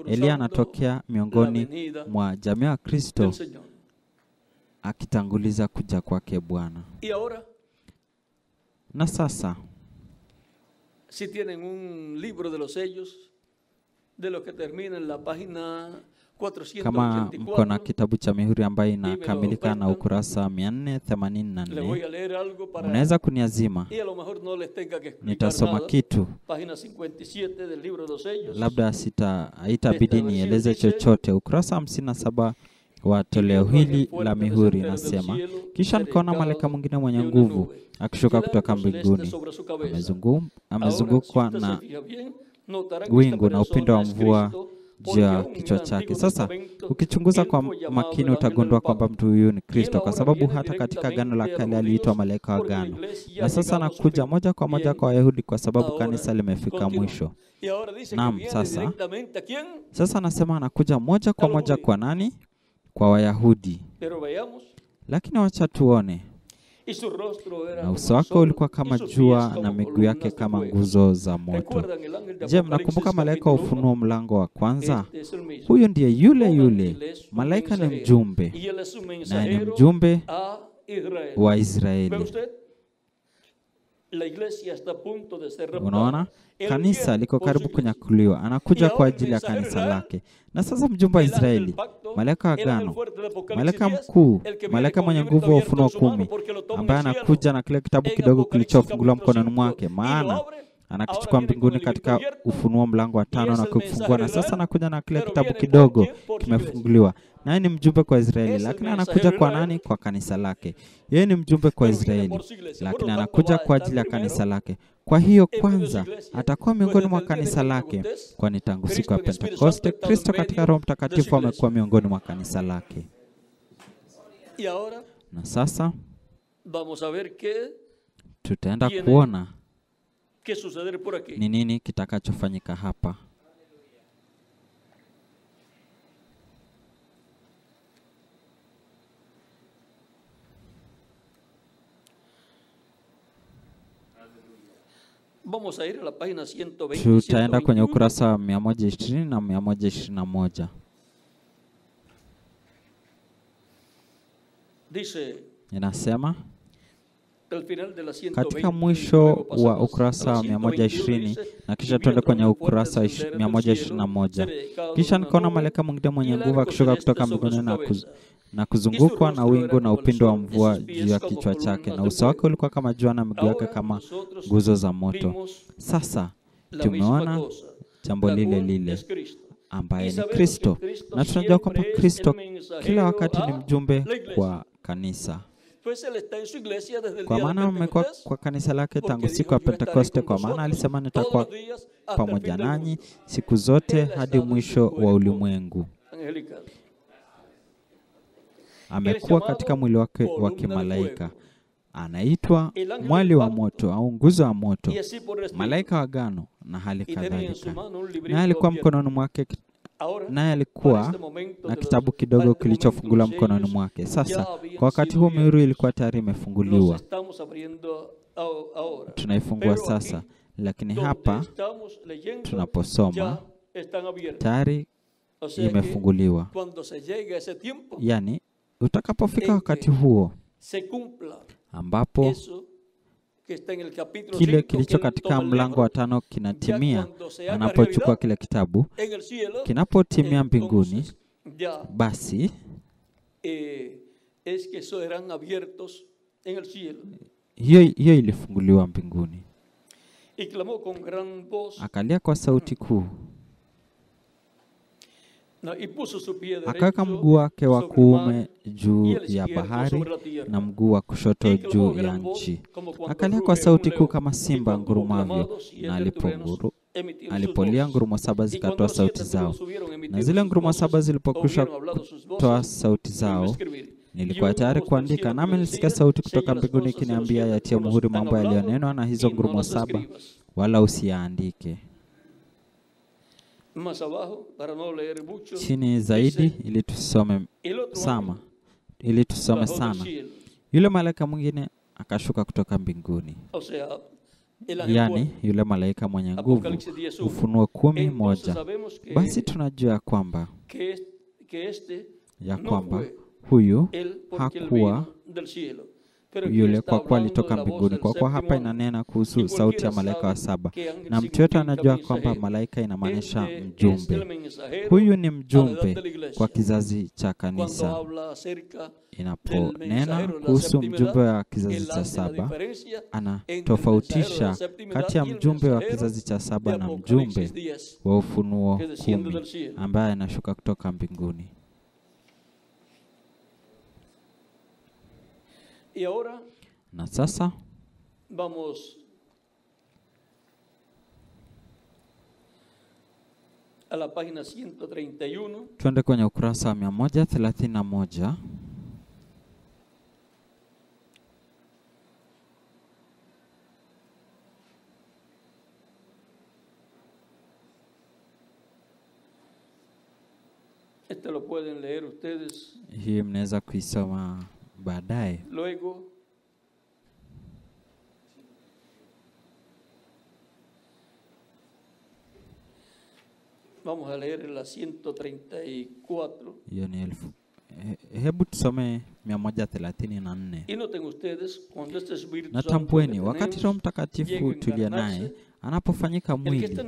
Elia anatokea miongoni mwa jamii ya Kristo akitanguliza kuja kwake Bwana. Na sasa si tienen un libro de los sellos de lo que termina en la página 484, kama mko na kitabu cha mihuri ambayo inakamilika na ukurasa 484, unaweza kuniazima. Nitasoma kitu, labda haitabidi nieleze chochote. Ukurasa 57 wa toleo hili la mihuri nasema, kisha nikaona malaika mwingine mwenye nguvu akishuka kutoka mbinguni. Amezungukwa na wingu na upinde wa mvua juu ya kichwa chake. Sasa ukichunguza kwa makini utagundua kwamba mtu huyu ni Kristo, kwa sababu hata katika Agano la Kale aliitwa malaika wa agano. Na sasa anakuja moja kwa moja kwa Wayahudi kwa sababu kanisa limefika mwisho. Naam, sasa anasema anakuja moja kwa moja kwa nani? Kwa Wayahudi. Lakini wacha tuone. Na uso wake ulikuwa kama jua na miguu yake kama nguzo za moto. Je, mnakumbuka malaika wa Ufunuo mlango wa kwanza? Huyo ndiye yule. Malaika ni mjumbe, na ni mjumbe wa Israeli. Unaona? Kanisa liko karibu kunyakuliwa. Anakuja kwa ajili ya kanisa lake. Na sasa mjumbe wa Israeli, malaika wa agano, malaika mkuu, malaika mwenye nguvu wa Ufunuo 10, ambaye anakuja na kile kitabu kidogo kilichofunguliwa mkononi mwake, maana anakichukua mbinguni katika Ufunuo mlango wa 5 na kufungua, na sasa anakuja na kile kitabu kidogo kimefunguliwa. Naye ni mjumbe kwa Israeli, lakini anakuja kwa nani? Kwa kanisa lake. Yeye ni mjumbe kwa Israeli, lakini anakuja kwa ajili ya kanisa lake. Kwa hiyo kwanza atakuwa miongoni mwa kanisa lake, kwani tangu siku ya Pentekoste Kristo katika Roho Mtakatifu amekuwa miongoni mwa kanisa lake. Na sasa tutaenda kuona ni nini kitakachofanyika hapa. Tutaenda kwenye ukurasa wa 120 na 121. Inasema katika mwisho wa ukurasa wa 120, na kisha tuende kwenye ukurasa 121. Kisha nikaona malaika mwingine mwenye nguvu akishuka kutoka mbinguni na kuzungukwa na wingu na upindo wa mvua juu ya kichwa chake, na uso wake ulikuwa kama jua na miguu yake kama nguzo za moto. Sasa tumeona jambo lile ambaye ni Kristo, na tunajua kwamba Kristo kila wakati ni mjumbe kwa kanisa. Kwa maana amekuwa kwa kanisa lake tangu siku ya Pentekoste, kwa maana alisema nitakuwa pamoja nanyi siku zote hadi mwisho wa ulimwengu. Amekuwa katika mwili wake wa kimalaika. Anaitwa mwali wa moto au nguzo ya moto, malaika wa agano na hali kadhalika. Na alikuwa mkononi mwake, naye alikuwa na kitabu kidogo kilichofunguliwa mkononi mwake. Sasa kwa wakati huu mihuri ilikuwa tayari imefunguliwa. Tunaifungua sasa, lakini hapa tunaposoma tayari imefunguliwa. Yani utakapofika wakati huo ambapo kile kilicho katika mlango wa 5 kinatimia anapochukua kile kitabu. Kinapotimia mbinguni, basi hiyo ilifunguliwa mbinguni. Akalia kwa sauti kuu, akaweka mguu wake wa kuume juu ya bahari na mguu wa kushoto juu ya nchi. Akalia kwa sauti kuu kama simba ngurumavyo, na alipolia ngurumo 7 zikatoa sauti zao. Na zile ngurumo 7 zilipokwisha kutoa sauti zao, nilikuwa tayari kuandika, nami nilisikia sauti kutoka mbinguni ikiniambia, yatie muhuri mambo yaliyonenwa na hizo ngurumo 7, wala usiyaandike. Chini zaidi ili tusome sana. Yule malaika mwingine akashuka kutoka mbinguni. Yani yule malaika mwenye nguvu. Ufunuo 10:1. Basi tunajua kwamba huyu hakuwa yule, kwa kuwa alitoka mbinguni. Kwa kuwa hapa inanena kuhusu sauti ya malaika wa 7, na mtu yote anajua kwamba malaika inamaanisha mjumbe. Huyu ni mjumbe kwa kizazi cha kanisa. Inaponena kuhusu mjumbe wa kizazi cha 7, anatofautisha kati ya mjumbe wa kizazi cha 7 na mjumbe wa Ufunuo 10 ambaye anashuka kutoka mbinguni. Na sasa vamos a la página 131. Tuende kwenye ukurasa wa 131. Este lo pueden leer ustedes. Hii mnaweza kuisoma baadaye. Luego vamos a leer la 134. Hebu tusome 134. Y noten ustedes cuando este Espíritu na tambueni, wakati Roho Mtakatifu tuliye naye anapofanyika mwili,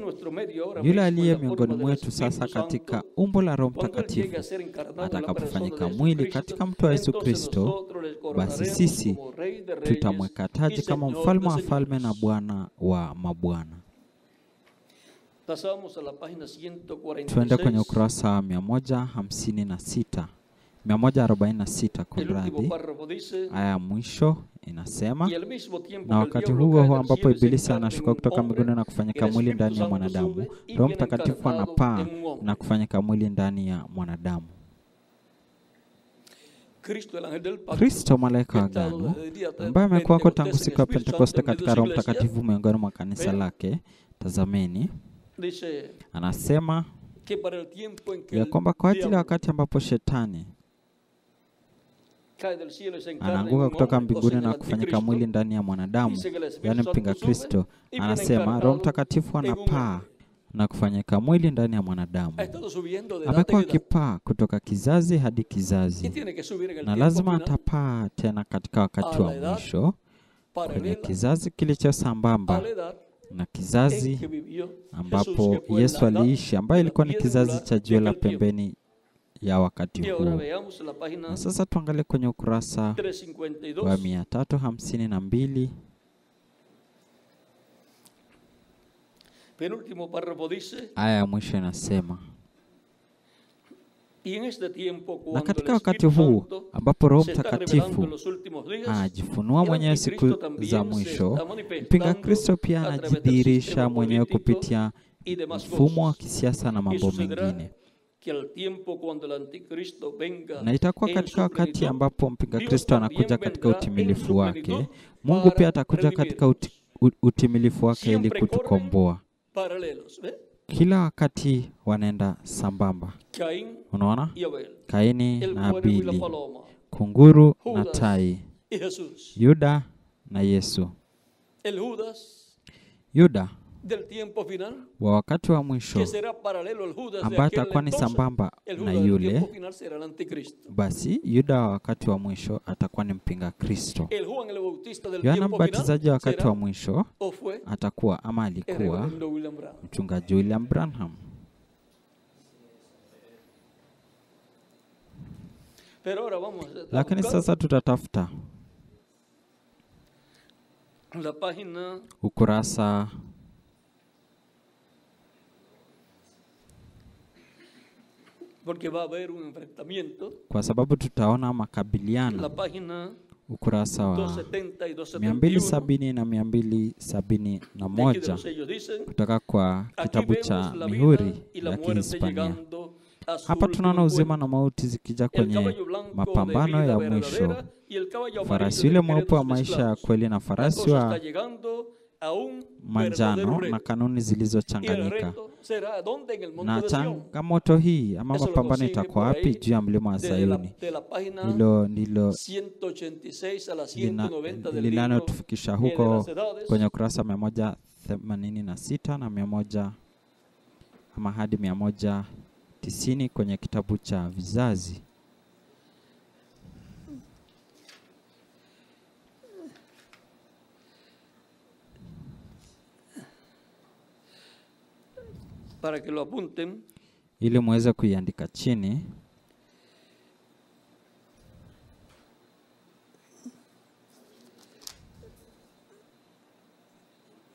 yule aliye miongoni mwetu sasa katika umbo la Roho Mtakatifu atakapofanyika mwili katika mtu wa Yesu Kristo, basi sisi tutamwekataji kama mfalme wa falme na Bwana wa mabwana. Tuende kwenye ukurasa wa 146 kunradhi. Aya ya mwisho inasema, na wakati huo ambapo Ibilisi anashuka kutoka mbinguni na kufanyika mwili ndani ya mwanadamu, Roho Mtakatifu anapaa na kufanyika mwili ndani ya mwanadamu. Kristo malaika wa agano, ambaye amekuwako tangu siku ya Pentekoste katika Roho Mtakatifu miongoni mwa kanisa lake, tazameni, anasema ya kwamba kwa ajili ya wakati ambapo shetani anaanguka kutoka mbinguni na kufanyika mwili ndani ya mwanadamu, yani mpinga Kristo, anasema Roho Mtakatifu anapaa na kufanyika mwili ndani ya mwanadamu. Amekuwa akipaa kutoka kizazi hadi kizazi, na lazima atapaa tena katika wakati wa mwisho kwenye kizazi kilicho sambamba na kizazi ambapo Yesu aliishi, ambaye ilikuwa ni kizazi cha jiwe la pembeni ya wakati huu. Na sasa tuangalie kwenye ukurasa wa 352. Aya ya mwisho inasema, na katika wakati huu ambapo Roho Mtakatifu anajifunua mwenyewe siku za mwisho, mpinga Kristo pia anajidhihirisha mwenyewe kupitia mfumo wa kisiasa na mambo mengine. Na itakuwa katika wakati ambapo mpinga Kristo anakuja katika utimilifu wake, Mungu pia atakuja katika utimilifu wake ili kutukomboa. Kila wakati wanaenda sambamba. Unaona? Kaini na Abili, kunguru na tai, Yuda na Yesu. Yuda wa wakati wa mwisho ambaye atakuwa ni sambamba na yule, basi Yuda wa wakati wa mwisho atakuwa ni mpinga Kristo. Yohana Mbatizaji wa wakati wa mwisho atakuwa ama alikuwa mchungaji William Branham. Lakini sasa tutatafuta ukurasa kwa sababu tutaona makabiliano. Ukurasa wa 270 na 271 kutoka kwa kitabu cha Mihuri ya Kihispania. Hapa tunaona uzima na mauti zikija kwenye mapambano ya mwisho. Farasi yule mweupe wa maisha ya kweli na farasi wa manjano na kanuni zilizochanganyika. Na changamoto hii ama mapambano itakuwa wapi? Juu ya mlima wa Sayuni. Hilo ndilo linalotufikisha huko kwenye ukurasa 186 na 100 ama hadi 190 kwenye kitabu cha Vizazi. Para que lo apunten, ili muweze kuiandika chini.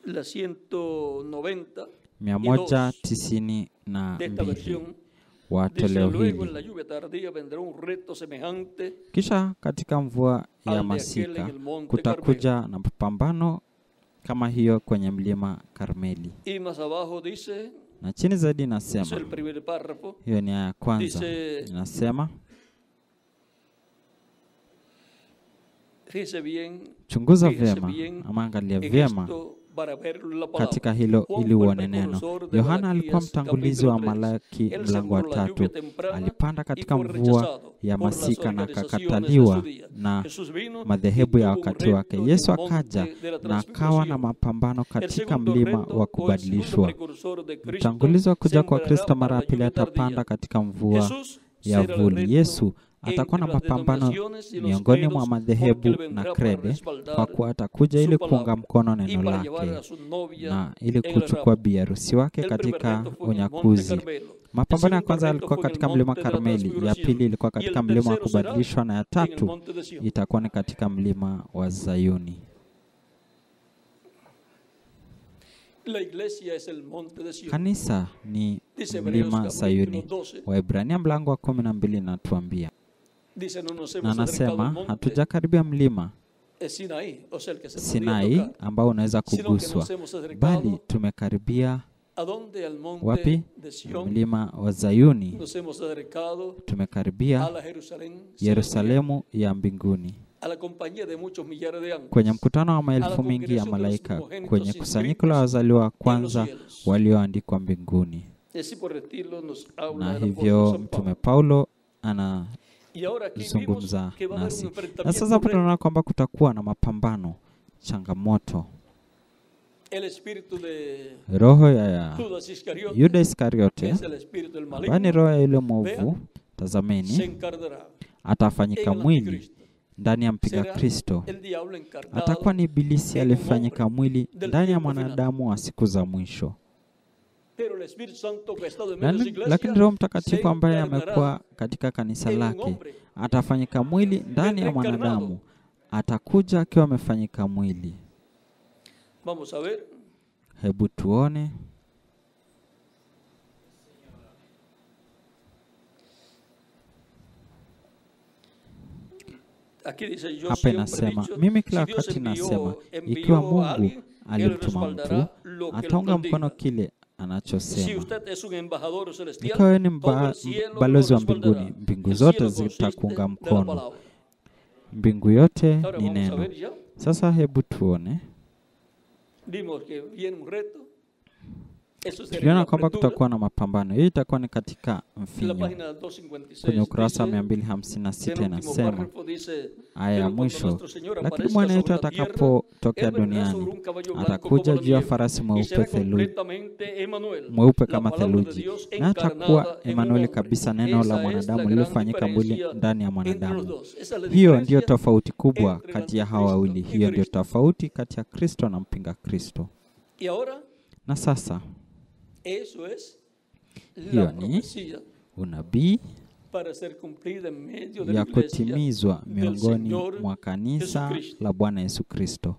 La 190 192 wa toleo hili. Kisha katika mvua ya masika kutakuja na pambano kama hiyo kwenye mlima Karmeli. Na chini zaidi inasema, hiyo ni ya kwanza, inasema chunguza vyema ama angalia vyema katika hilo ili uone neno. Yohana alikuwa mtangulizi wa Malaki mlango wa 3. Alipanda katika mvua ya masika na akakataliwa na madhehebu ya wakati wake. Yesu akaja na akawa na mapambano katika mlima wa kubadilishwa. Mtangulizi wa kuja kwa Kristo mara ya pili atapanda katika mvua ya vuli. Yesu atakuwa na mapambano miongoni mwa madhehebu na krede, kwa kuwa atakuja ili kuunga mkono neno lake na ili kuchukua biharusi wake katika unyakuzi. Mapambano ya kwanza yalikuwa katika mlima Karmeli, ya pili ilikuwa katika mlima wa kubadilishwa, na ya tatu itakuwa ni katika mlima wa Zayuni. Kanisa ni mlima Sayuni. Waebrania mlango wa 12 inatuambia, na anasema hatujakaribia mlima Sinai ambao unaweza kuguswa, bali tumekaribia wapi? Mlima wa Zayuni. Tumekaribia Yerusalemu ya mbinguni, kwenye mkutano wa maelfu mingi ya malaika, kwenye kusanyiko la wazaliwa wa kwanza walioandikwa mbinguni. Na hivyo Mtume Paulo anazungumza nasi. Na sasa hapa tunaona kwamba kutakuwa na mapambano, changamoto. Roho ya Yuda Iskariote, ambaye ni roho ya yule mwovu, tazameni, atafanyika mwili ndani ya mpinga Kristo. Atakuwa ni ibilisi alifanyika mwili ndani ya mwanadamu wa siku za mwisho. Lakini Roho Mtakatifu ambaye amekuwa katika kanisa lake atafanyika mwili ndani ya mwanadamu. Atakuja akiwa amefanyika mwili. Hebu tuone. Hapa inasema, mimi kila wakati nasema, ikiwa Mungu alimtuma mtu, ataunga mkono kile anachosema. Ikiwa wewe ni balozi wa mbinguni, mbingu zote zitakuunga mkono. Mbingu yote ni neno. Sasa hebu tuone. tuliona kwamba kutakuwa na mapambano. Hiyo itakuwa ni katika mfinyo kwenye ukurasa wa 256. Inasema aya ya mwisho, lakini Bwana wetu atakapotokea duniani atakuja juu ya farasi mweupe kama theluji, na atakuwa Emanueli kabisa, neno la mwanadamu lililofanyika mwili ndani ya mwanadamu. Hiyo ndio tofauti kubwa kati ya hawa wawili. Hiyo ndio tofauti kati ya Kristo na mpinga Kristo. Na sasa hiyo ni unabii ya kutimizwa miongoni mwa kanisa la Bwana Yesu Kristo.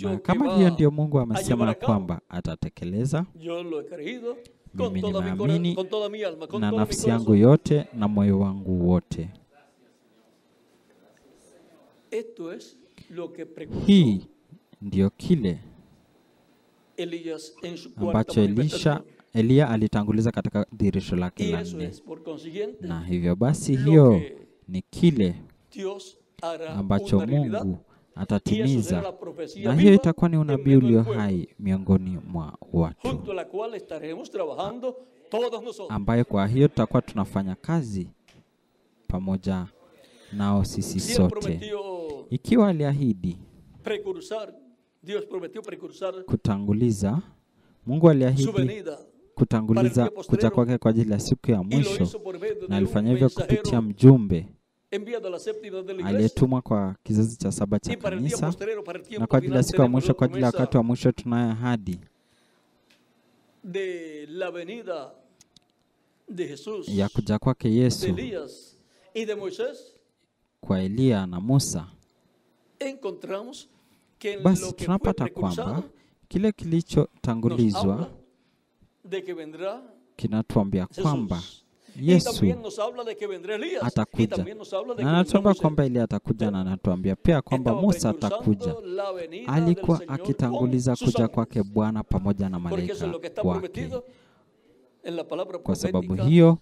Na kama hiyo ndio Mungu amesema kwamba atatekeleza, mimi nimeamini na nafsi yangu yote na moyo wangu wote. Hii ndio kile ambacho Elia alitanguliza katika dhihirisho lake la 4. Na hivyo basi hiyo ni kile ambacho Mungu atatimiza, na hiyo itakuwa ni unabii ulio hai miongoni mwa watu, ambayo kwa hiyo tutakuwa tunafanya kazi pamoja nao sisi sote. Ikiwa aliahidi kutanguliza, Mungu aliahidi kutanguliza kuja kwake kwa ajili ya siku ya mwisho, na alifanya hivyo kupitia mjumbe aliyetumwa kwa kizazi cha 7 cha kanisa, na kwa ajili ya siku ya mwisho, kwa ajili ya wakati wa mwisho, tunayo ahadi ya kuja kwake Yesu kwa Elia na Musa. Basi tunapata kwamba kile kilichotangulizwa kinatuambia kwamba Yesu atakuja, na anatuambia kwamba Elia atakuja, na anatuambia pia kwamba Musa atakuja. Alikuwa akitanguliza kuja kwake Bwana pamoja na malaika wake. Kwa sababu hiyo,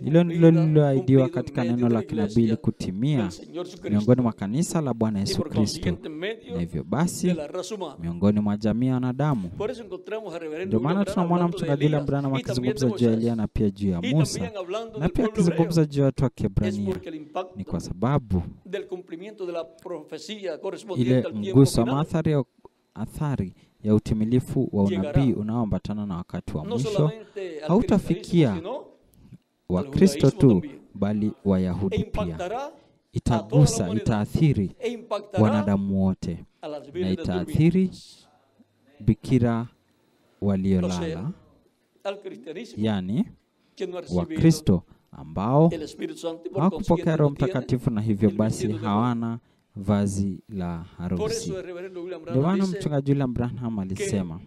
hilo ndilo lililoahidiwa katika neno la kinabii kutimia miongoni mwa kanisa la Bwana Yesu Kristo, na hivyo basi miongoni mwa jamii ya wanadamu. Ndio maana tunamwona mchungaji William Branham akizungumza juu ya Elia na pia juu ya Musa, na pia akizungumza juu ya watu wa Kiebrania. Ni kwa sababu ile mguso wa athari ya utimilifu wa unabii unaoambatana na wakati wa mwisho hautafikia wa Kristo tu, bali Wayahudi pia. Itaathiri wanadamu wote, na itaathiri bikira waliolala, yani wa Kristo ambao hawakupokea Roho Mtakatifu, na hivyo basi hawana vazi la harusi. Ndio maana mchungaji William Branham alisema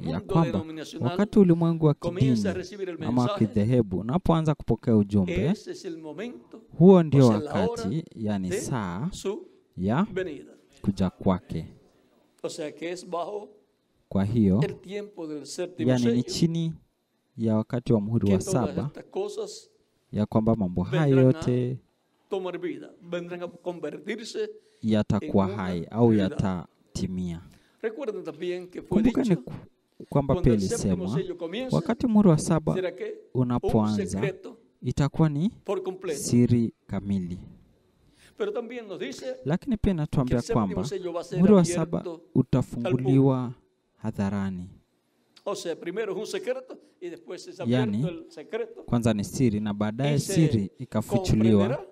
ya kwamba wakati ulimwengu wa kidini ama kidhehebu unapoanza kupokea ujumbe, huo ndio wakati, yani saa ya kuja kwake. Kwa hiyo, yani ni chini ya wakati wa muhuri wa 7, ya kwamba mambo hayo yote yatakuwa hai au yatatimia. Kumbuka ni kwamba pia ilisemwa wakati muhuri wa 7 unapoanza itakuwa ni siri kamili. Lakini pia natuambia kwamba muhuri wa 7 utafunguliwa hadharani. Yani, kwanza ni siri na baadaye siri ikafichuliwa,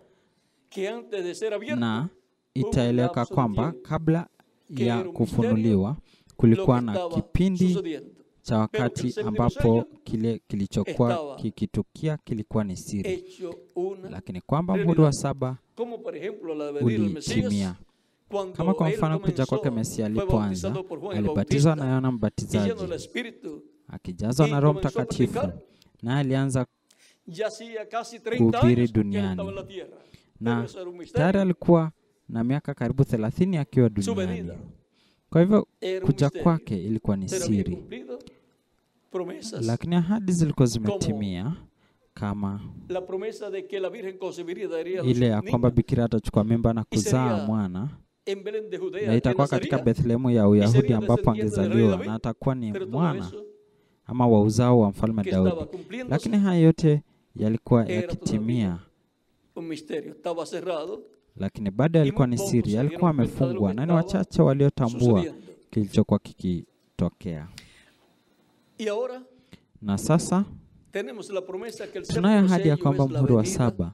na itaeleweka kwamba kabla ya kufunuliwa kulikuwa na kipindi cha wakati ambapo kile kilichokuwa kikitukia kilikuwa ni siri, lakini kwamba muhuri wa 7 ulitimia. Kama kwa mfano kuja kwake Mesia alipoanza, alibatizwa na Yohana Mbatizaji akijazwa na Roho Mtakatifu, na alianza kuhubiri duniani, na tayari alikuwa na miaka karibu 30 akiwa duniani. Kwa hivyo kuja kwake ilikuwa ni siri, lakini ahadi zilikuwa zimetimia, kama ile ya kwamba bikira atachukua mimba na kuzaa mwana, na itakuwa katika Bethlehemu ya Uyahudi ambapo angezaliwa, na atakuwa ni mwana ama wa uzao wa mfalme Daudi. Lakini haya yote yalikuwa yakitimia, lakini bado yalikuwa ni siri, yalikuwa amefungwa, na ni wachache waliotambua kilichokuwa kikitokea. Na sasa tunayo ahadi ya kwamba muhuri wa 7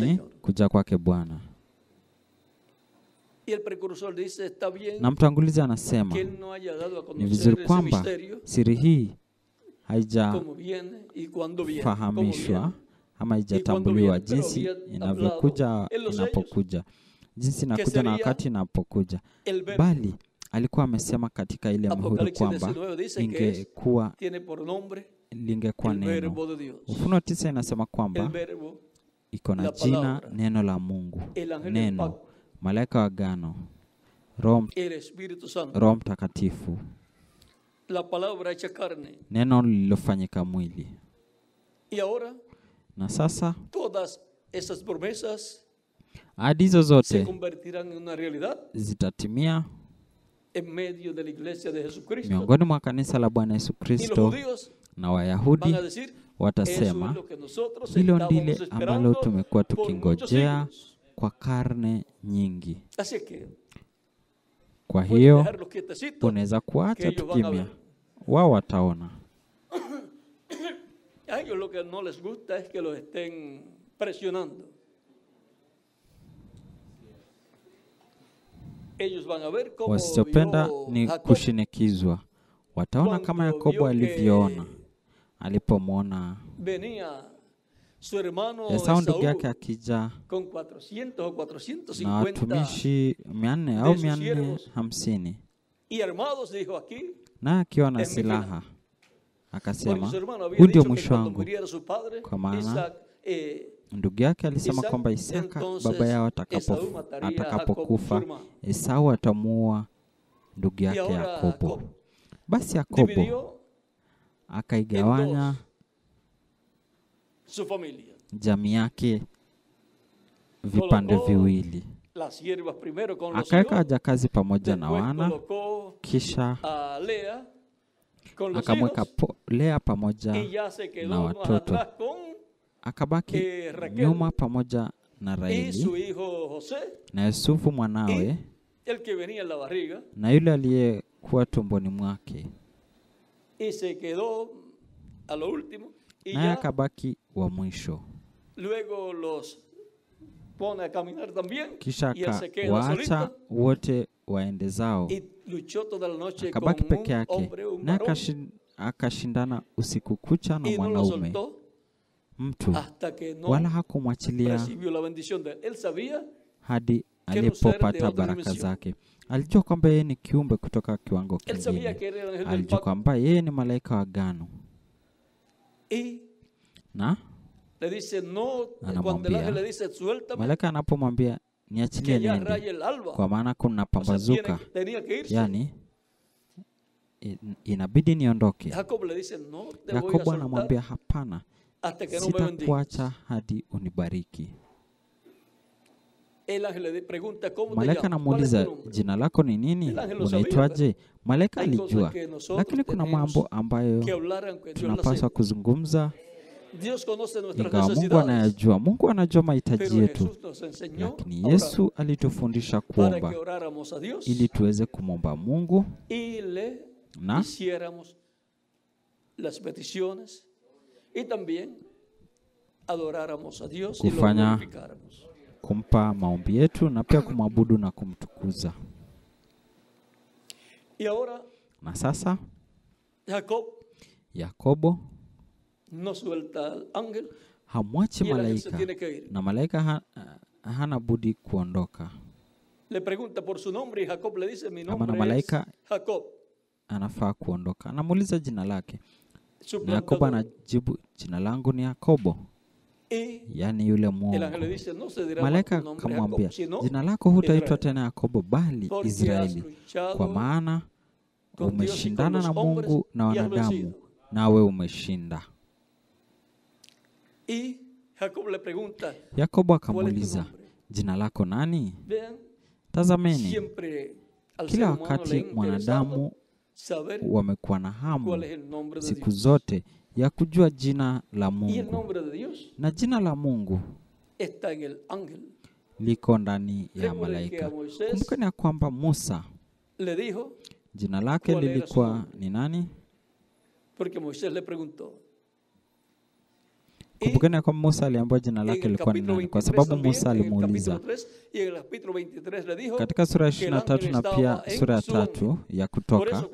ni kuja kwake Bwana. Na mtangulizi anasema ni vizuri kwamba siri hii haijafahamishwa ama haijatambuliwa jinsi inavyokuja, inapokuja, jinsi inakuja na wakati inapokuja, bali alikuwa amesema katika ile muhuri kwamba lingekuwa neno. Ufunuo 9 inasema kwamba iko na jina neno la Mungu, neno, malaika wa agano, Roho Mtakatifu, neno lililofanyika mwili. Na sasa ahadi hizo zote zitatimia miongoni mwa kanisa la Bwana Yesu Kristo, na Wayahudi watasema hilo ndile ambalo tumekuwa tukingojea kwa karne nyingi. Kwa hiyo unaweza kuacha tukimya, wao wataona. Wasichopenda ni kushinikizwa. Wataona kama Yakobo alivyoona alipomwona Esau ndugu yake akija na watumishi 400 au 450 na akiwa na silaha, akasema huu ndio mwisho wangu, kwa maana ndugu yake alisema kwamba Isaka baba yao atakapokufa Esau atamuua ndugu yake Yakobo. Basi Yakobo akaigawanya jamii yake vipande viwili, akaweka wajakazi pamoja na wana, kisha akamweka Lea pamoja na watoto, akabaki nyuma pamoja na Raheli na Yusufu mwanawe na yule aliyekuwa tumboni mwake, naye akabaki wa mwisho. Kisha akawaacha wote waende zao, akabaki peke yake, na akashindana usiku kucha na mwanaume mtu, wala hakumwachilia hadi alipopata baraka zake. Alijua kwamba yeye ni kiumbe kutoka kiwango kingine. Alijua kwamba yeye ni malaika wa agano. Na anamwambia, malaika anapomwambia niachilie niende, kwa maana kuna pambazuka, yani inabidi niondoke. Yakobo anamwambia hapana, sitakuacha hadi unibariki. Malaika anamuuliza, jina lako ni nini? Unaitwaje? Malaika alijua, lakini kuna mambo ambayo tunapaswa kuzungumza ingawa Mungu anayajua. Mungu anajua mahitaji yetu, lakini Yesu alitufundisha kuomba ili tuweze kumwomba Mungu na kufanya kumpa maombi yetu na pia kumwabudu na kumtukuza. Na sasa Yakobo hamwachi malaika, na malaika hana budi kuondoka. Kama na malaika anafaa kuondoka, anamuuliza jina lake, na Yakobo anajibu, jina langu ni Yakobo, yani yule mwongo. Malaika akamwambia, jina lako hutaitwa tena Yakobo bali Israeli, kwa maana umeshindana na Mungu na wanadamu, nawe umeshinda. Yakobo akamuuliza, jina lako nani? Tazameni, kila wakati mwanadamu wamekuwa na hamu siku zote ya kujua jina la Mungu. Na jina la Mungu liko ndani ya malaika. Kumbukeni ya kwamba Musa, jina lake lilikuwa ni nani? Kumbukeni ya kwamba Musa aliambiwa jina lake lilikuwa ni nani, kwa sababu Musa alimuuliza. Katika sura ya 23 na pia sura ya 3 ya Kutoka,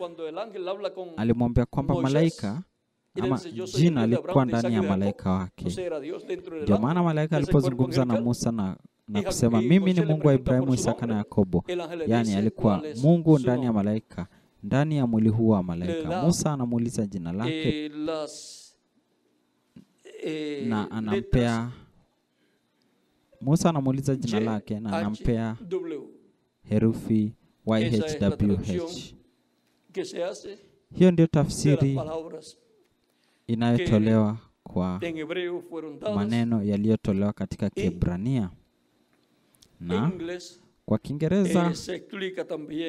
alimwambia kwamba malaika ama jina lilikuwa ndani ya malaika wake. Ndio maana malaika alipozungumza na Musa na kusema mimi ni Mungu wa Ibrahimu, Isaka na Yakobo, yani alikuwa Mungu ndani ya malaika, ndani ya mwili huu wa malaika. Musa anamuuliza jina lake na anampea, Musa anamuuliza jina lake na anampea herufi YHWH. Hiyo ndio tafsiri inayotolewa kwa maneno yaliyotolewa katika Kiebrania, na kwa Kiingereza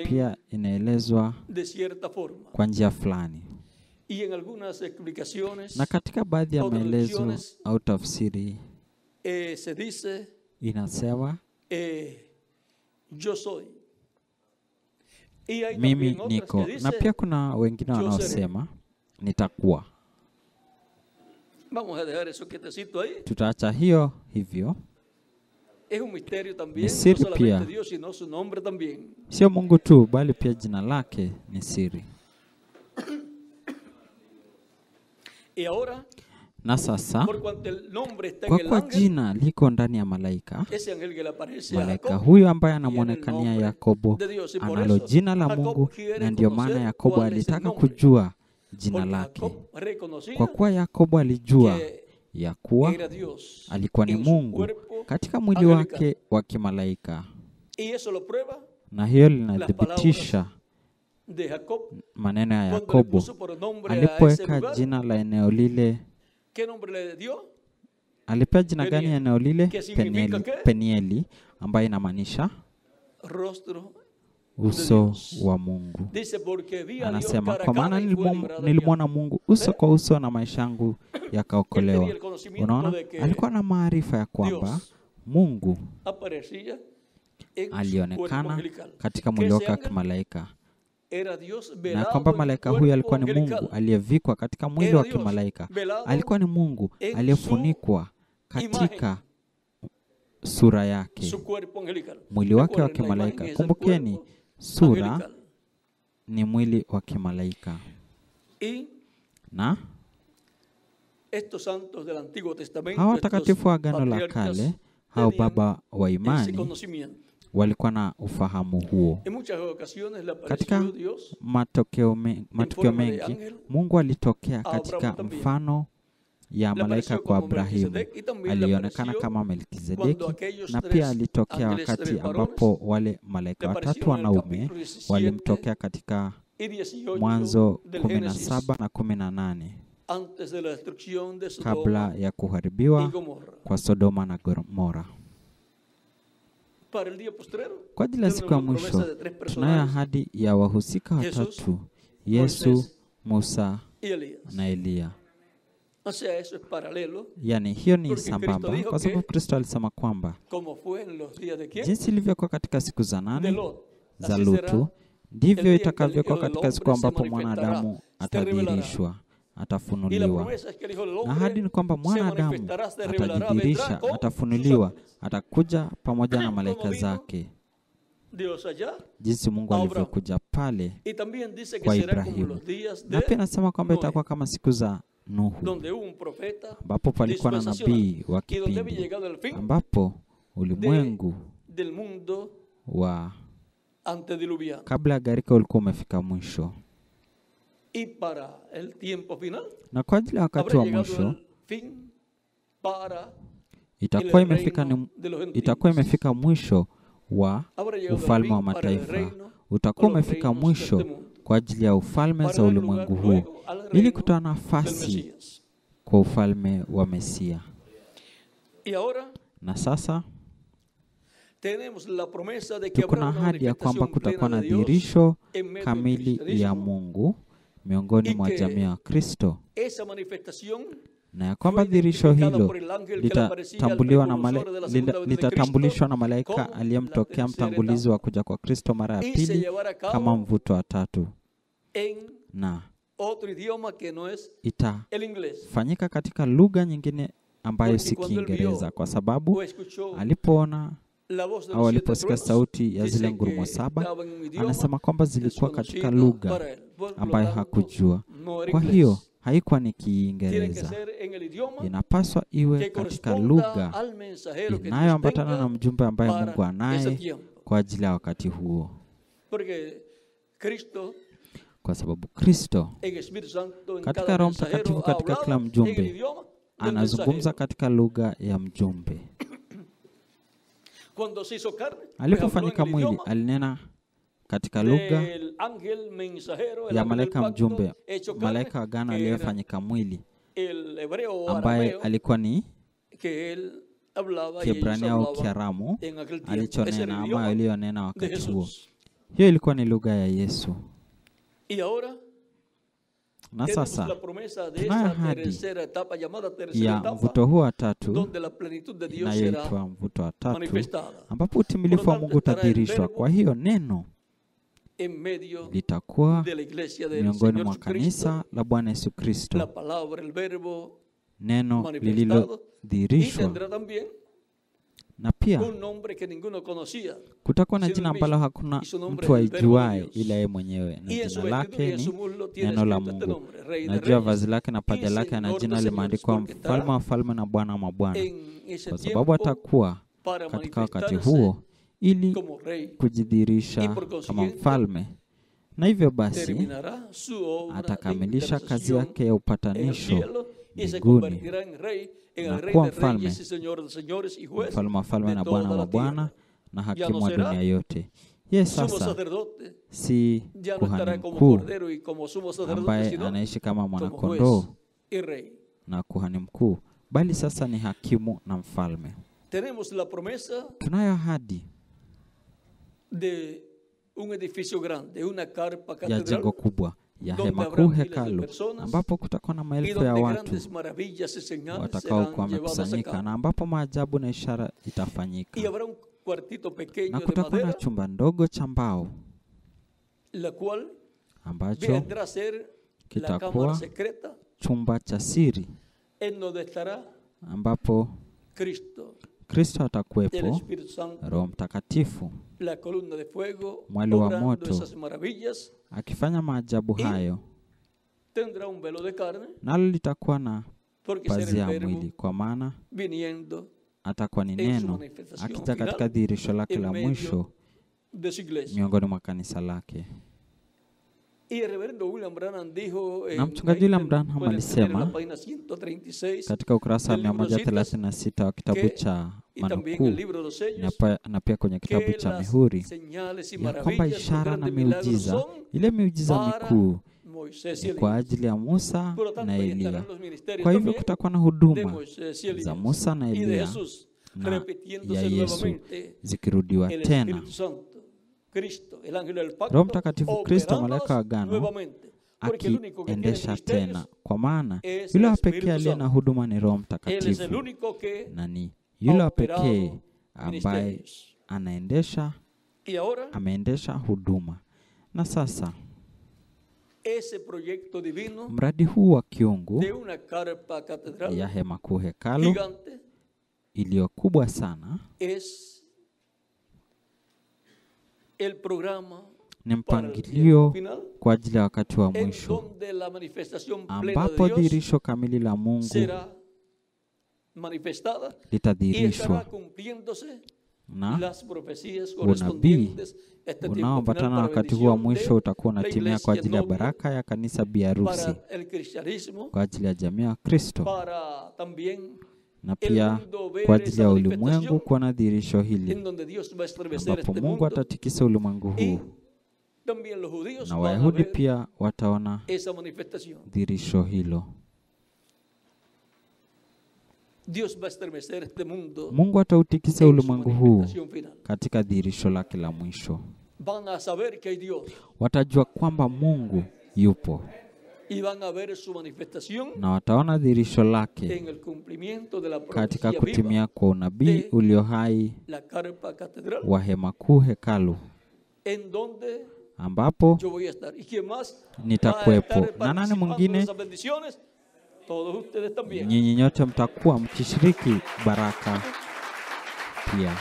pia inaelezwa kwa njia fulani. Na katika baadhi ya maelezo au tafsiri inasema mimi niko, na pia kuna wengine wanaosema nitakuwa. Tutaacha hiyo hivyo. Ni siri pia, sio Mungu tu bali pia jina lake ni siri. Na sasa, kwa kuwa jina liko ndani ya malaika, malaika huyu ambaye anamwonekania Yakobo analo jina la Mungu, na ndio maana Yakobo alitaka kujua jina lake. Kwa kuwa Yakobo alijua ya kuwa alikuwa ni Mungu katika mwili wake wa kimalaika, na hiyo linathibitisha maneno ya Yakobo alipoweka jina la eneo lile. Alipea jina gani eneo lile? Penieli, ambayo inamaanisha uso wa Mungu. Anasema kwa maana nilimwona Mungu uso kwa uso na maisha yangu yakaokolewa. Unaona, alikuwa na maarifa ya kwamba Mungu alionekana katika mwili wake wa kimalaika, na kwamba malaika huyu alikuwa ni Mungu aliyevikwa katika mwili wa kimalaika. Alikuwa ni Mungu aliyefunikwa katika sura yake, mwili wake wa kimalaika. Kumbukeni, sura ni mwili wa kimalaika. Na hawa watakatifu wa Agano la Kale, hao baba wa imani, walikuwa na ufahamu huo. Katika matukio mengi, Mungu alitokea katika mfano ya malaika kwa Abrahimu. Alionekana kama Melkizedeki, na pia alitokea wakati ambapo wale malaika watatu wanaume walimtokea katika Mwanzo 17 na 18, kabla ya kuharibiwa kwa Sodoma na Gomora. Kwa ajili ya siku ya mwisho, tunayo ahadi ya wahusika watatu: Yesu, Musa na Elia. Yani hiyo ni sambamba, kwa sababu Kristo alisema kwamba jinsi ilivyokuwa katika siku za 8 za Lutu, ndivyo itakavyokuwa katika siku ambapo mwanadamu atadhihirishwa, atafunuliwa. Na ahadi ni kwamba mwanadamu atajidhihirisha, atafunuliwa, atakuja pamoja na malaika zake, jinsi Mungu alivyokuja pale kwa Ibrahimu. Na pia nasema kwamba itakuwa kama siku za Nuhu, ambapo palikuwa na nabii wa kipindi, ambapo ulimwengu wa kabla ya gharika ulikuwa umefika mwisho. Na kwa ajili ya wakati wa mwisho itakuwa imefika mwisho wa ufalme wa mataifa. Utakuwa umefika mwisho kwa ajili ya ufalme za ulimwengu huu, ili kutoa nafasi kwa ufalme wa Mesia. Na sasa tuko na ahadi ya kwamba kutakuwa na dhihirisho kamili ya Mungu miongoni mwa jamii ya Kristo, na ya kwamba dhihirisho hilo litatambulishwa na malaika aliyemtokea mtangulizi wa kuja kwa Kristo mara ya pili kama mvuto wa tatu, na itafanyika katika lugha nyingine ambayo si Kiingereza, kwa sababu alipoona au aliposikia sauti ya zile ngurumo saba, anasema kwamba zilikuwa katika lugha ambayo hakujua. Kwa hiyo haikuwa ni Kiingereza, inapaswa iwe katika lugha inayoambatana na mjumbe ambaye Mungu anaye kwa ajili ya wakati huo, kwa sababu Kristo katika Roho Mtakatifu katika kila mjumbe anazungumza katika lugha ya mjumbe. Alipofanyika mwili alinena katika lugha ya malaika mjumbe, malaika wa agano aliyefanyika mwili, ambaye alikuwa ni Kiebrania au Kiaramu alichonena ama aliyonena wakati huo. Hiyo ilikuwa ni lugha ya Yesu. Na sasa tunayo ahadi ya mvuto huu wa tatu inayoitwa mvuto wa tatu, ambapo utimilifu wa Mungu utadhihirishwa. Kwa hiyo neno litakuwa miongoni mwa kanisa la Bwana Yesu Kristo, neno lililodhihirishwa, na pia kutakuwa na jina ambalo hakuna mtu aijuae ila yeye mwenyewe, na jina lake ni neno la Mungu. Najua vazi lake na paja lake na jina limeandikwa Mfalme wa Falme na Bwana wa Mabwana, kwa sababu atakuwa katika wakati huo ili kujidhihirisha kama mfalme, na hivyo basi atakamilisha kazi yake ya upatanisho mbinguni na kuwa mfalme wa falme na Bwana wa Bwana na hakimu wa dunia yote. Yeye sasa si kuhani mkuu ambaye anaishi kama mwanakondoo na kuhani mkuu, bali sasa ni hakimu na mfalme. Tunayo ahadi ya jengo kubwa ya hema kuu, hekalu, ambapo kutakuwa na maelfu ya watu watakao kuwa wamekusanyika, na ambapo maajabu na ishara itafanyika. Na kutakuwa na chumba ndogo cha mbao ambacho kitakuwa chumba cha siri, ambapo Kristo atakuwepo, Roho Mtakatifu, mwali wa moto akifanya maajabu hayo, nalo litakuwa na pazia ya mwili, kwa maana atakuwa ni neno akija katika dhihirisho lake la mwisho miongoni mwa kanisa lake. Na mchungaji William Branham alisema katika ukurasa wa 136 wa kitabu cha manukuu na pia kwenye kitabu cha mihuri, ya kwamba ishara na miujiza, ile miujiza mikuu ni kwa ajili ya Musa na Elia. Kwa hivyo kutakuwa na huduma za Musa na Elia na ya Yesu zikirudiwa tena. Roho Mtakatifu, Kristo, malaika wa agano akiendesha tena, kwa maana yule wa pekee aliye na huduma ni Roho Mtakatifu, na ni yule wa pekee ambaye ameendesha huduma. Na sasa mradi huu wa kiungu ya hema kuu, hekalu iliyo kubwa sana, ni mpangilio kwa ajili ya wakati wa mwisho, ambapo dhihirisho kamili la Mungu litadhihirishwa, na unabii unaoambatana na wakati huu wa mwisho utakuwa unatimia kwa ajili ya baraka ya kanisa bi harusi, kwa ajili ya jamii ya Kristo, na pia kwa ajili ya ulimwengu kuona dhihirisho hili, ambapo Mungu atatikisa ulimwengu huu, na Wayahudi pia wataona dhihirisho hilo. Mungu atautikisa ulimwengu huu katika dhihirisho lake la mwisho. Watajua kwamba Mungu yupo. Na wataona dhihirisho lake katika kutimia kwa unabii ulio hai wa hema kuu hekalu, ambapo nitakuwepo. Na nani mwingine? Nyinyi nyote mtakuwa mkishiriki baraka pia.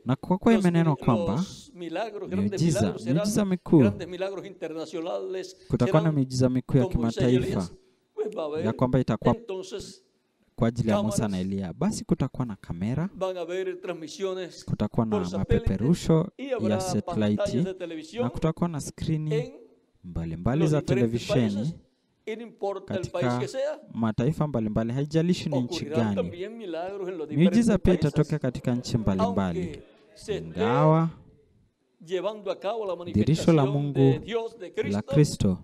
Na kwa kuwa imenenwa kwamba miujiza mikuu, kutakuwa na miujiza mikuu ya kimataifa, ya kwamba itakuwa kwa ajili ya Musa na Elia, basi kutakuwa na kamera, kutakuwa na mapeperusho ya satellite, na kutakuwa na skrini mbalimbali za televisheni katika mataifa mbalimbali, haijalishi ni nchi gani. Miujiza pia itatokea katika nchi mbalimbali, ingawa dhihirisho la Mungu la Kristo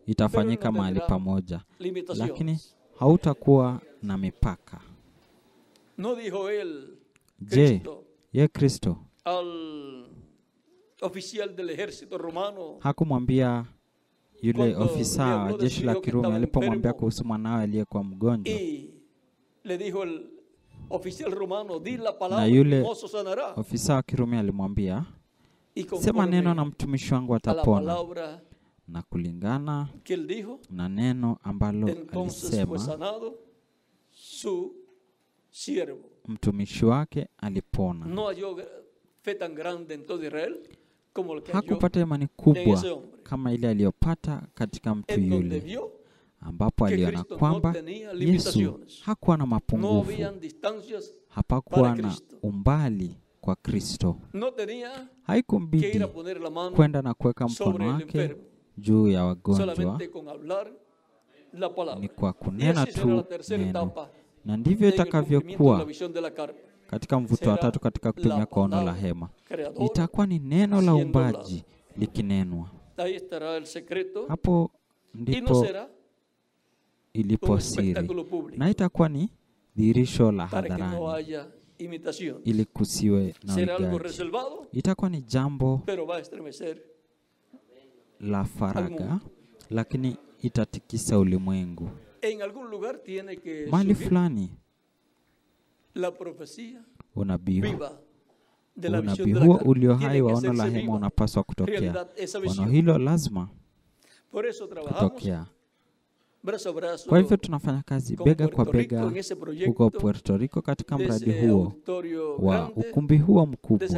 itafanyika mahali pamoja, lakini hautakuwa na mipaka. Je, ye Kristo hakumwambia yule ofisa wa jeshi la Kirumi alipomwambia kuhusu mwanawe aliyekuwa mgonjwa, na yule ofisa wa Kirumi alimwambia, sema neno na mtumishi wangu atapona. Na kulingana na neno ambalo alisema, mtumishi wake alipona. Hakupata imani kubwa kama ile aliyopata katika mtu yule, ambapo aliona kwamba Yesu hakuwa na mapungufu, hapakuwa na umbali kwa Kristo. Haikumbidi kwenda na kuweka mkono wake juu ya wagonjwa, ni kwa kunena tu neno. Na ndivyo itakavyokuwa katika mvuto wa tatu katika kutumia kwa ono la hema. Itakuwa ni neno la uumbaji likinenwa. Hapo ndipo ilipo siri, na itakuwa ni dhihirisho la hadharani, ili kusiwe na uigaji. Itakuwa ni jambo la faraga, lakini itatikisa ulimwengu. Mahali fulani unabii huo ulio hai wa ono la hema unapaswa kutokea. Ono hilo lazima kutokea. Kwa hivyo tunafanya kazi bega kwa bega huko Puerto Rico katika mradi huo wa ukumbi huo mkubwa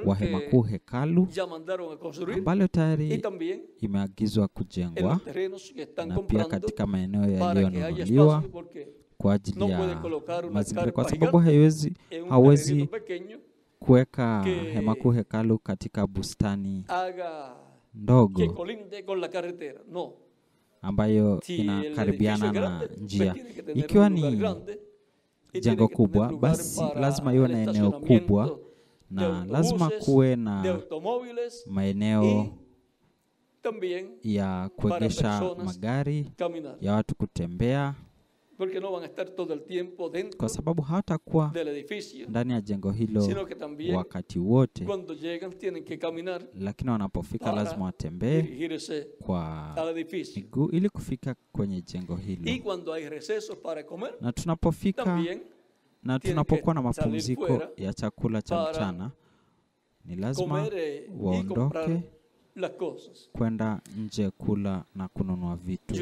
wa hema kuu hekalu, ambalo tayari imeagizwa kujengwa, na pia katika maeneo yaliyonunuliwa kwa ajili ya mazingira, kwa sababu hawezi kuweka hema kuu hekalu katika bustani ndogo ambayo inakaribiana na njia. Ikiwa ni jengo kubwa, basi lazima iwe na eneo kubwa, na lazima kuwe na maeneo ya kuegesha magari, ya watu kutembea, kwa sababu hawatakuwa ndani ya jengo hilo wakati wote, lakini wanapofika lazima watembee kwa miguu ili kufika kwenye jengo hilo. Na tunapofika na tunapokuwa na mapumziko ya chakula cha mchana, ni lazima waondoke kwenda nje kula na kununua vitu.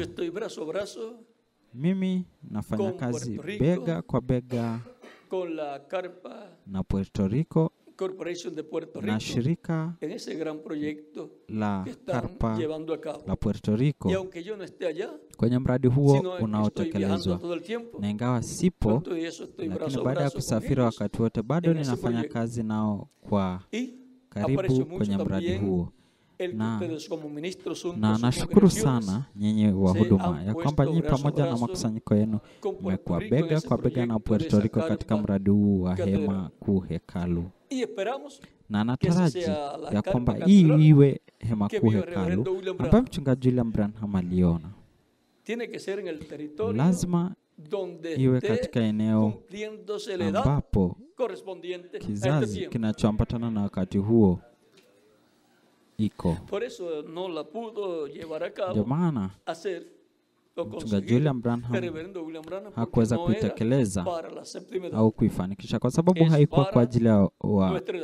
Mimi nafanya kazi bega kwa bega na Puerto Rico, na shirika la Carpa la Puerto Rico kwenye mradi huo unaotekelezwa. Na ingawa sipo, lakini baada ya kusafiri wakati wote, bado ninafanya kazi nao kwa karibu kwenye mradi huo. Na nashukuru sana nyinyi wa huduma ya kwamba nyinyi pamoja na makusanyiko yenu mmekuwa bega kwa bega na Puerto Rico katika mradi huu wa hema kuu hekalu. na anataraji ya kwamba hii iwe hema kuu hekalu ambayo mchungaji William Branham aliona. Lazima iwe katika eneo ambapo kizazi kinachoambatana na wakati huo iko. Ndio maana mchungaji William Branham hakuweza kuitekeleza au kuifanikisha, kwa sababu haikuwa kwa ajili ya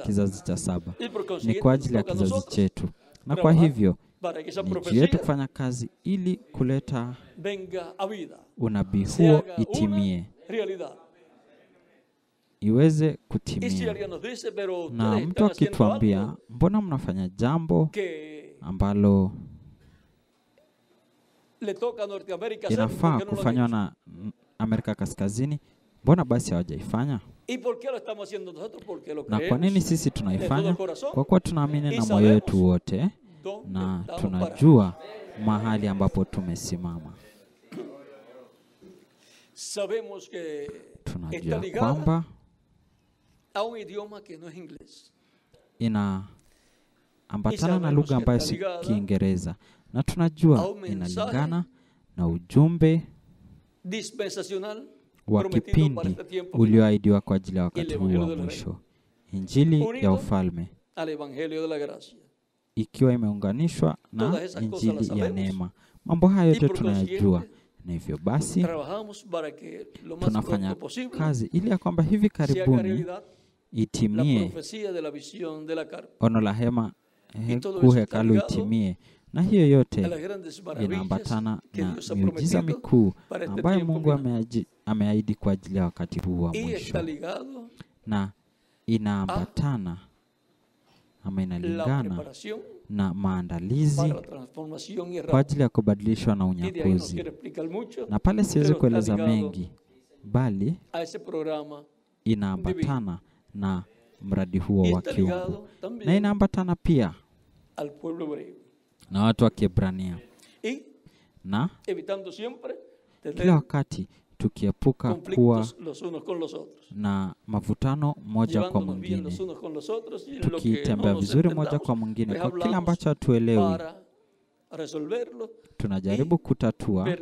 kizazi cha saba, ni kwa ajili ya kizazi chetu. Na kwa hivyo ni juu yetu kufanya kazi ili kuleta unabii huo itimie, iweze kutimia. Na mtu akituambia, mbona mnafanya jambo ambalo inafaa kufanywa na Amerika Kaskazini, mbona basi hawajaifanya? Na kwa nini sisi tunaifanya? Kwa kuwa tunaamini na moyo wetu wote na tunajua mahali ambapo tumesimama. Tunajua kwamba inaambatana na lugha ambayo si Kiingereza, na tunajua inalingana na ujumbe wa kipindi ulioahidiwa kwa ajili ya wakati huu wa mwisho, Injili ya ufalme, ikiwa imeunganishwa na Injili ya neema. Mambo haya yote tunayajua, na hivyo basi tunafanya kazi ili ya kwamba hivi karibuni itimie ono la hema kuu hekalu itimie. Na hiyo yote inaambatana na miujiza mikuu ambayo Mungu ameahidi kwa ajili ya wakati huu wa mwisho, na inaambatana ama inalingana na maandalizi kwa ajili ya kubadilishwa na unyakuzi. Na pale siwezi kueleza mengi, bali inaambatana na mradi huo wa kiungu, na inaambatana pia na watu wa Kiebrania, na kila wakati tukiepuka kuwa na mavutano moja kwa mwingine, tukitembea vizuri moja kwa mwingine kwa kile ambacho hatuelewi, tunajaribu kutatua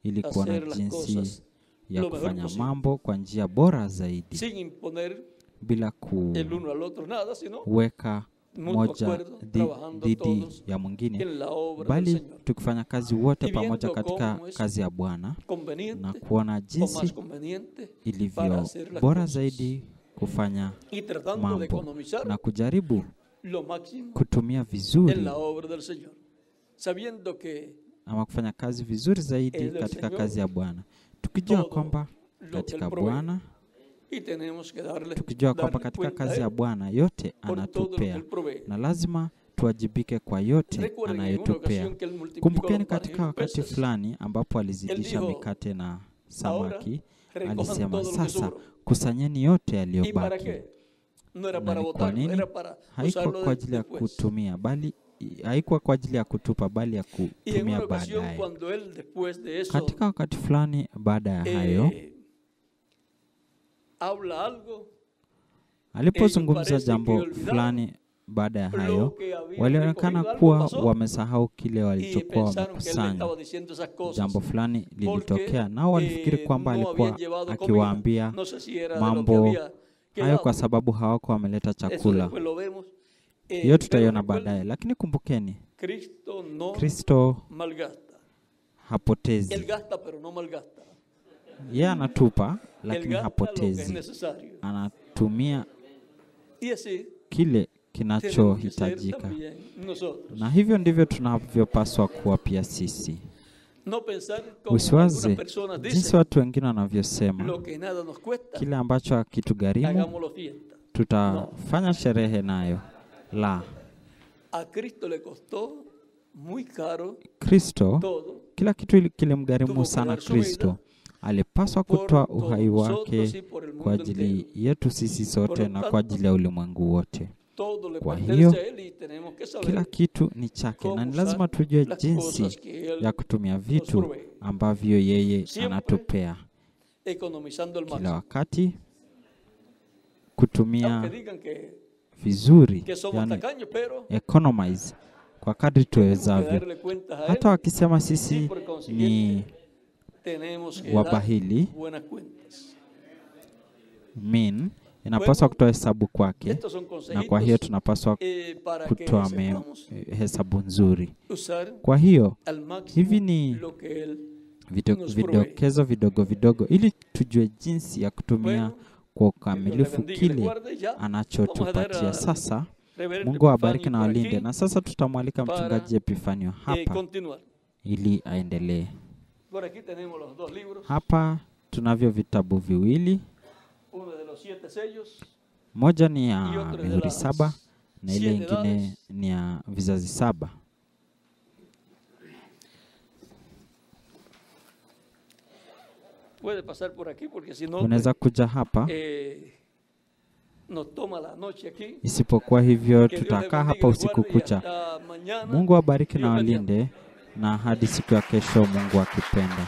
ili kuona jinsi ya kufanya mambo kwa njia bora zaidi, bila kuweka moja dhidi ya mwingine, bali tukifanya kazi wote pamoja katika kazi ya Bwana, na kuona jinsi ilivyo bora zaidi kufanya mambo, na kujaribu kutumia vizuri ama kufanya kazi vizuri zaidi katika kazi ya Bwana, tukijua kwamba katika Bwana, tukijua kwamba katika kazi ya Bwana yote anatupea, na lazima tuwajibike kwa yote anayotupea. Kumbukeni katika wakati fulani ambapo alizidisha mikate na samaki, alisema, sasa kusanyeni yote yaliyobaki. Na ni kwa nini? Haikuwa kwa ajili ya kutumia, bali haikuwa kwa ajili ya kutupa, bali ya kutumia baadaye. Katika wakati fulani baada ya hayo, alipozungumza jambo fulani baada ya hayo, walionekana kuwa wamesahau kile walichokuwa wamekusanya. Jambo fulani lilitokea, nao walifikiri kwamba alikuwa akiwaambia mambo hayo kwa sababu hawakuwa wameleta chakula. Hiyo tutaiona baadaye, lakini kumbukeni, Kristo hapotezi. Yeye anatupa, lakini hapotezi. Anatumia kile kinachohitajika. Na hivyo ndivyo tunavyopaswa kuwa pia sisi. Usiwaze jinsi watu wengine wanavyosema, kile ambacho hakitugharimu tutafanya sherehe nayo. La, Kristo, kila kitu kilimgharimu sana Kristo. Alipaswa kutoa uhai wake kwa ajili yetu sisi sote na kwa ajili ya ulimwengu wote. Kwa hiyo kila kitu ni chake, na ni lazima tujue jinsi ya kutumia vitu ambavyo yeye anatupea kila wakati, kutumia vizuri, yani economize kwa kadri tuwezavyo. Hata wakisema sisi ni wabahili, inapaswa kutoa hesabu kwake, na kwa hiyo tunapaswa kutoa hesabu nzuri. Kwa hiyo hivi ni vidokezo vidogo ili tujue jinsi ya kutumia kwa ukamilifu kile anachotupatia. Sasa Mungu awabariki na walinde. Na sasa tutamwalika mchungaji Epifanio hapa ili aendelee. Hapa tunavyo vitabu viwili. Moja ni ya mihuri 7 na ile ingine ni ya vizazi 7. Unaweza kuja hapa. Isipokuwa hivyo tutakaa hapa usiku kucha. Mungu awabariki na walinde, na hadi siku ya kesho Mungu akipenda.